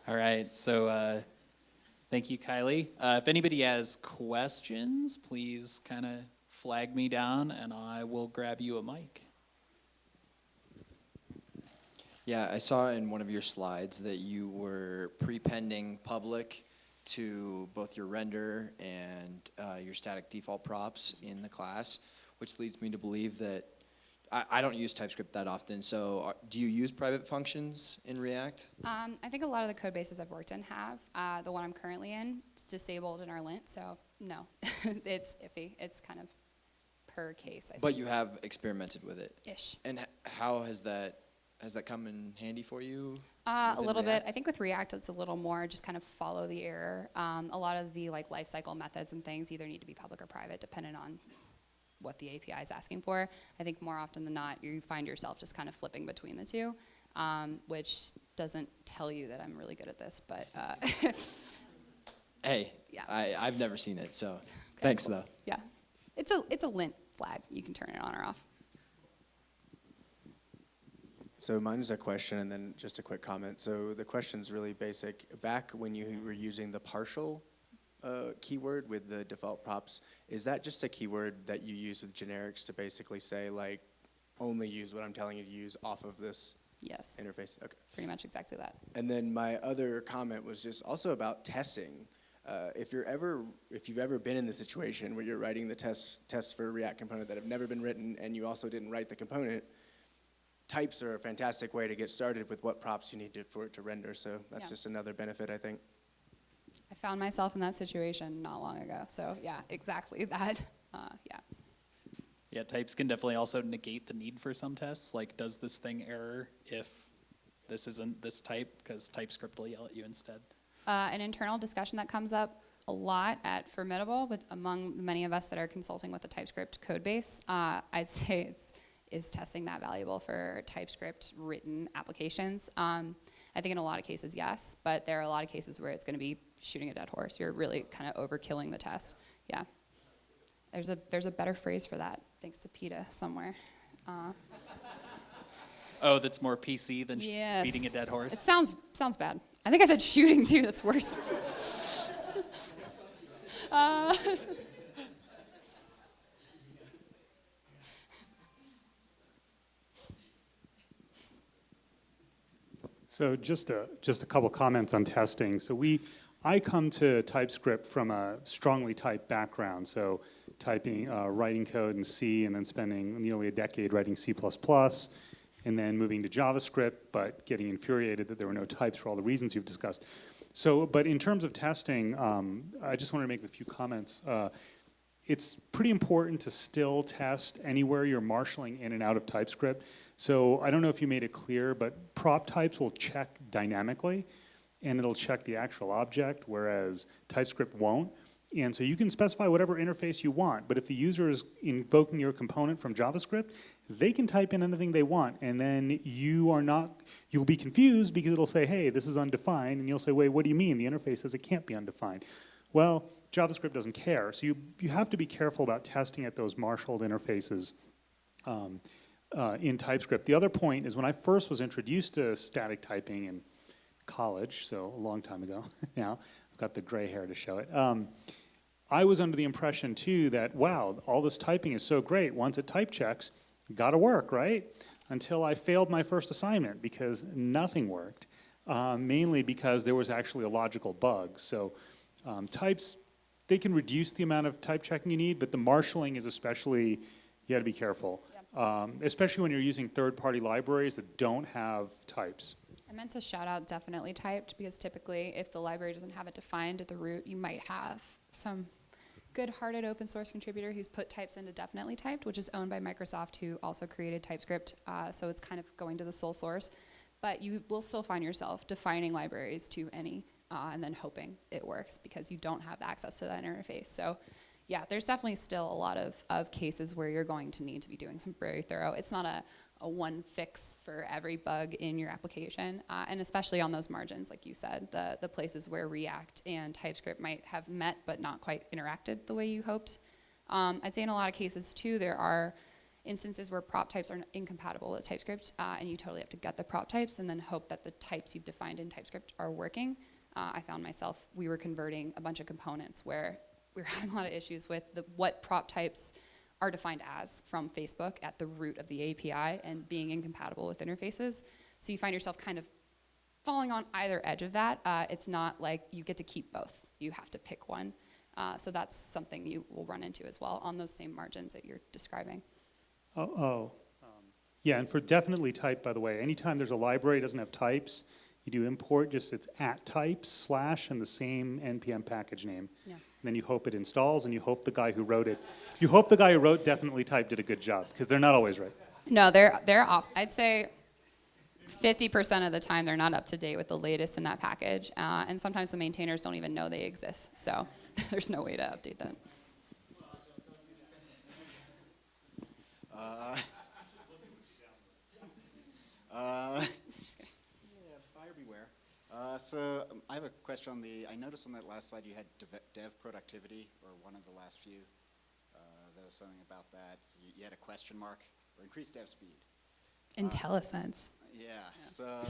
All right, so thank you, Kylie. If anybody has questions, please kind of flag me down and I will grab you a mic. Yeah, I saw in one of your slides that you were prepending public to both your render and your static default props in the class, which leads me to believe that I don't use TypeScript that often, so do you use private functions in React? I think a lot of the code bases I've worked in have. The one I'm currently in is disabled in our lint, so no, it's iffy. It's kind of per case, I think. But you have experimented with it? Ish. And how has that come in handy for you? A within little bit. React? I think with React, it's a little more just kind of follow the error. A lot of the like lifecycle methods and things either need to be public or private, depending on what the API is asking for. I think more often than not, you find yourself just kind of flipping between the two, which doesn't tell you that I'm really good at this, but Hey, yeah. I've never seen it, so Okay, thanks cool. though. Yeah, it's a lint flag. You can turn it on or off. So mine is a question and then just a quick comment. So the question's really basic. Back when you were using the partial keyword with the default props, is that just a keyword that you use with generics to basically say, like, only use what I'm telling you to use off of this Yes, interface? Okay. pretty much exactly that. And then my other comment was just also about testing. If you've ever been in the situation where you're writing the tests for a React component that have never been written and you also didn't write the component, types are a fantastic way to get started with what props you need for it to render. So that's Yeah. just another benefit, I think. I found myself in that situation not long ago. So yeah, exactly that. Yeah. Yeah, types can definitely also negate the need for some tests. Like, does this thing error if this isn't this type? Because TypeScript will yell at you instead. An internal discussion that comes up a lot at Formidable with among many of us that are consulting with the TypeScript code base. I'd say is testing that valuable for TypeScript written applications? I think in a lot of cases, yes, but there are a lot of cases where it's going to be shooting a dead horse. You're really kind of overkilling the test. Yeah. There's a better phrase for that, thanks to PETA somewhere. Oh, that's more PC than Yes. beating a dead horse? It sounds bad. I think I said shooting too, that's worse. So just a couple comments on testing. So I come to TypeScript from a strongly typed background. So writing code in C and then spending nearly a decade writing C++, and then moving to JavaScript, but getting infuriated that there were no types for all the reasons you've discussed. So, but in terms of testing, I just want to make a few comments. It's pretty important to still test anywhere you're marshalling in and out of TypeScript. So I don't know if you made it clear, but prop types will check dynamically, and it'll check the actual object, whereas TypeScript won't. And so you can specify whatever interface you want, but if the user is invoking your component from JavaScript, they can type in anything they want, and then you'll be confused because it'll say, hey, this is undefined, and you'll say, wait, what do you mean? The interface says it can't be undefined. Well, JavaScript doesn't care, so you have to be careful about testing at those marshaled interfaces in TypeScript. The other point is when I first was introduced to static typing in college, so a long time ago now, I've got the gray hair to show it, I was under the impression too that, wow, all this typing is so great. Once it type checks, gotta work, right? Until I failed my first assignment because nothing worked, mainly because there was actually a logical bug. So types, they can reduce the amount of type checking you need, but the marshalling is especially, you gotta be careful. Especially when you're using third-party libraries that don't have types. I meant to shout out definitely typed because typically if the library doesn't have it defined at the root, you might have some good-hearted open source contributor who's put types into definitely typed, which is owned by Microsoft, who also created TypeScript. So it's kind of going to the sole source. But you will still find yourself defining libraries to any and then hoping it works because you don't have access to that interface. So yeah, there's definitely still a lot of cases where you're going to need to be doing some very thorough. It's not a one fix for every bug in your application, and especially on those margins, like you said, the places where React and TypeScript might have met but not quite interacted the way you hoped. I'd say in a lot of cases too, there are instances where prop types are incompatible with TypeScript, and you totally have to get the prop types and then hope that the types you've defined in TypeScript are working. I found myself, we were converting a bunch of components where we were having a lot of issues with what prop types are defined as from Facebook at the root of the API and being incompatible with interfaces. So you find yourself kind of falling on either edge of that. It's not like you get to keep both. You have to pick one. So that's something you will run into as well on those same margins that you're describing. Yeah, and for definitely typed, by the way, anytime there's a library that doesn't have types, you do import, just it's @types/ and the same NPM package name. Yeah. And then you hope it installs, and you hope the guy who wrote it, you hope the guy who wrote definitely typed did a good job, because they're not always right. No, they're off. I'd say 50% of the time they're not up to date with the latest in that package, and sometimes the maintainers don't even know they exist. So there's no way to update that. Yeah, buyer beware. So I have a question on I noticed on that last slide you had dev productivity, or one of the last few. There was something about that. You had a question mark, or increased dev speed. IntelliSense. Yeah, so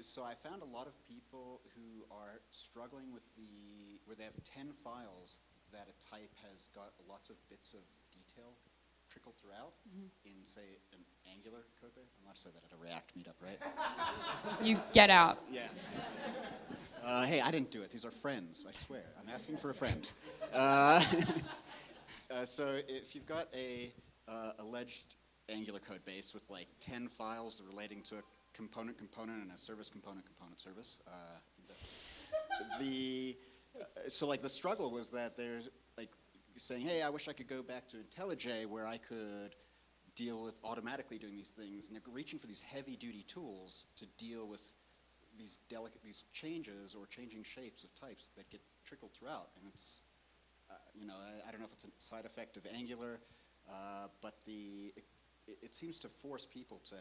so I found a lot of people who are struggling with where they have 10 files that a type has got lots of bits of detail trickled throughout in, say, an Angular code base. I'm not saying that at a React meetup, right? You get out. Yeah. Hey, I didn't do it. These are friends, I swear. I'm asking for a friend. So if you've got a alleged Angular code base with like 10 files relating to a component and a service component service, so like the struggle was that there's like saying, hey, I wish I could go back to IntelliJ where I could deal with automatically doing these things, and they're reaching for these heavy-duty tools to deal with these changes or changing shapes of types that get trickled throughout. And it's, I don't know if it's a side effect of Angular, but it seems to force people to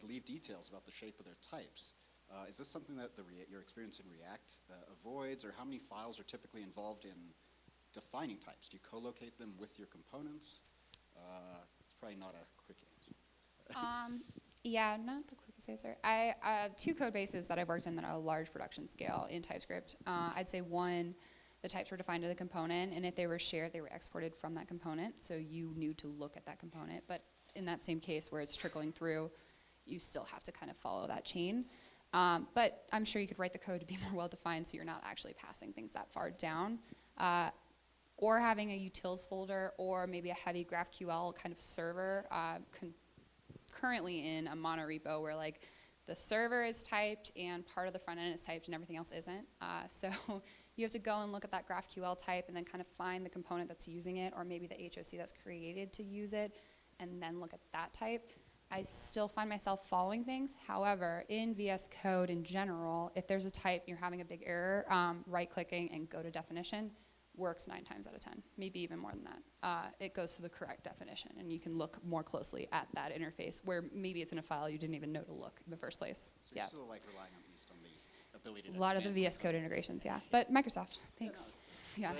leave details about the shape of their types. Is this something that your experience in React avoids, or how many files are typically involved in defining types? Do you co-locate them with your components? It's probably not a quick answer. Yeah, not the quickest answer. I two code bases that I've worked in that are a large production scale in TypeScript. I'd say one, the types were defined to the component, and if they were shared, they were exported from that component, so you knew to look at that component. But in that same case where it's trickling through, you still have to kind of follow that chain. But I'm sure you could write the code to be more well-defined so you're not actually passing things that far down. Or having a utils folder, or maybe a heavy GraphQL kind of server, currently in a monorepo where like the server is typed and part of the front end is typed and everything else isn't. So you have to go and look at that GraphQL type and then kind of find the component that's using it, or maybe the HOC that's created to use it, and then look at that type. I still find myself following things. However, in VS Code in general, if there's a type and you're having a big error, right-clicking and go to definition works 9 times out of 10, maybe even more than that. It goes to the correct definition, and you can look more closely at that interface where maybe it's in a file you didn't even know to look in the first place. So you're still like relying at least on the ability to A lot of the VS Code integrations, yeah. But Microsoft, thanks. Yeah.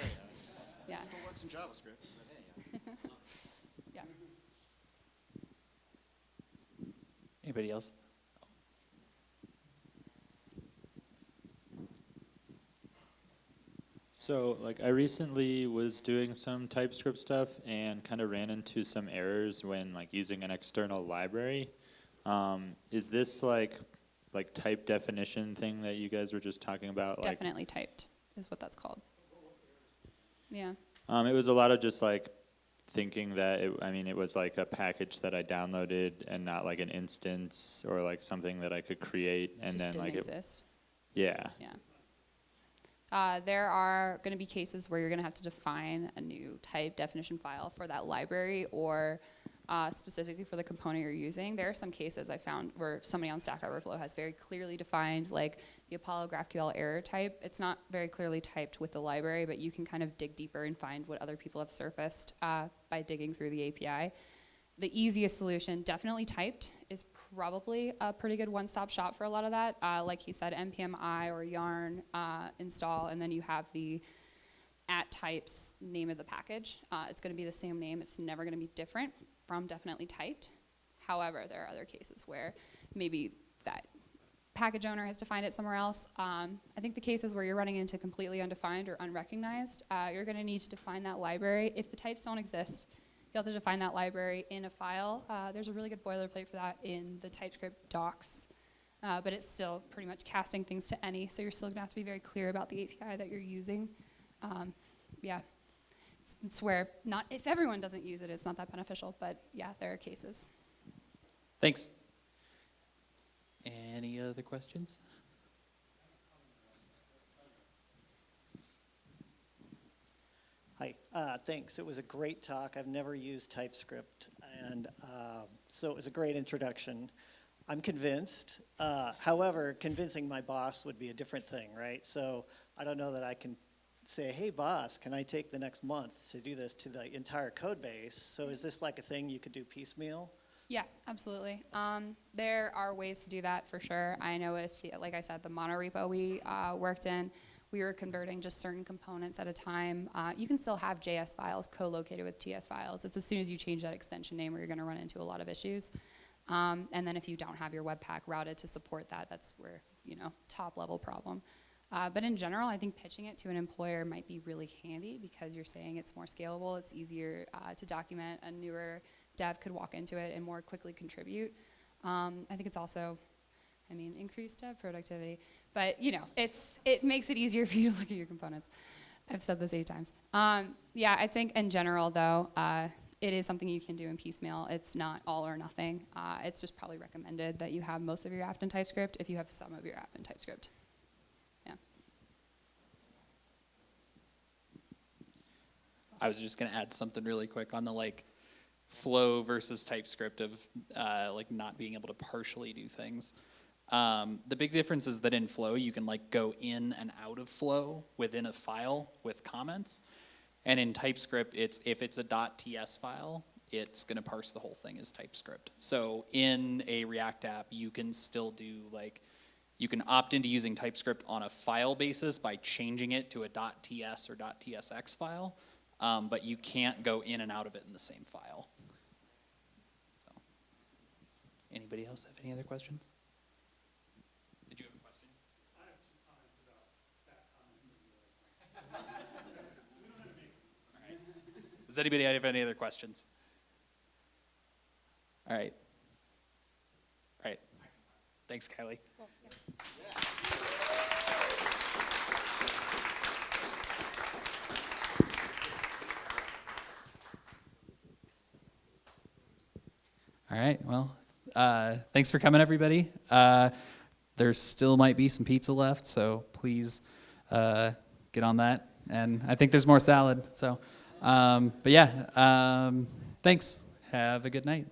Yeah. Still works in JavaScript, but hey. Yeah. Anybody else? So, like, I recently was doing some TypeScript stuff and kind of ran into some errors when, like, using an external library. Is this like type definition thing that you guys were just talking about? Definitely typed is what that's called. Yeah. It was a lot of just like thinking that it was like a package that I downloaded and not like an instance or like something that I could create and Just then didn't like exist. Yeah. Yeah. There are going to be cases where you're going to have to define a new type definition file for that library or specifically for the component you're using. There are some cases I found where somebody on Stack Overflow has very clearly defined like the Apollo GraphQL error type. It's not very clearly typed with the library, but you can kind of dig deeper and find what other people have surfaced by digging through the API. The easiest solution, definitely typed, is probably a pretty good one-stop shop for a lot of that. Like he said, npm-i or yarn install, and then you have the @types name of the package. It's going to be the same name. It's never going to be different from definitely typed. However, there are other cases where maybe that package owner has defined it somewhere else. I think the cases where you're running into completely undefined or unrecognized, you're going to need to define that library. If the types don't exist, you have to define that library in a file. There's a really good boilerplate for that in the TypeScript docs, but it's still pretty much casting things to any, so you're still gonna have to be very clear about the API that you're using. Yeah, it's where not, if everyone doesn't use it, it's not that beneficial, but yeah, there are cases. Thanks. Any other questions? Hi, thanks. It was a great talk. I've never used TypeScript, and so it was a great introduction. I'm convinced. However, convincing my boss would be a different thing, right? So I don't know that I can say, hey, boss, can I take the next month to do this to the entire code base? So is this like a thing you could do piecemeal? Yeah, absolutely. There are ways to do that for sure. I know with, like I said, the monorepo we worked in, we were converting just certain components at a time. You can still have JS files co-located with TS files. It's as soon as you change that extension name where you're going to run into a lot of issues. And then if you don't have your Webpack routed to support that, that's where, top level problem. But in general, I think pitching it to an employer might be really handy because you're saying it's more scalable, it's easier to document, a newer dev could walk into it and more quickly contribute. I think it's also, increased dev productivity, but it makes it easier for you to look at your components. I've said this 8 times. Yeah, I think in general though, it is something you can do in piecemeal. It's not all or nothing. It's just probably recommended that you have most of your app in TypeScript if you have some of your app in TypeScript. Yeah. I was just gonna add something really quick on the flow versus TypeScript of not being able to partially do things. The big difference is that in Flow, you can go in and out of Flow within a file with comments. And in TypeScript, if it's a .ts file, it's gonna parse the whole thing as TypeScript. So in a React app, you can still do you can opt into using TypeScript on a file basis by changing it to a .ts or .tsx file, but you can't go in and out of it in the same file. So. Anybody else have any other questions? Did you have a question? I have 2 comments about that comment. We don't have to make them. All right. Does anybody have any other questions? All right. All right. Thanks, Kylie. Cool. Yeah. All right. Well, thanks for coming, everybody. There still might be some pizza left, so please get on that. And I think there's more salad. So, but yeah, thanks. Have a good night.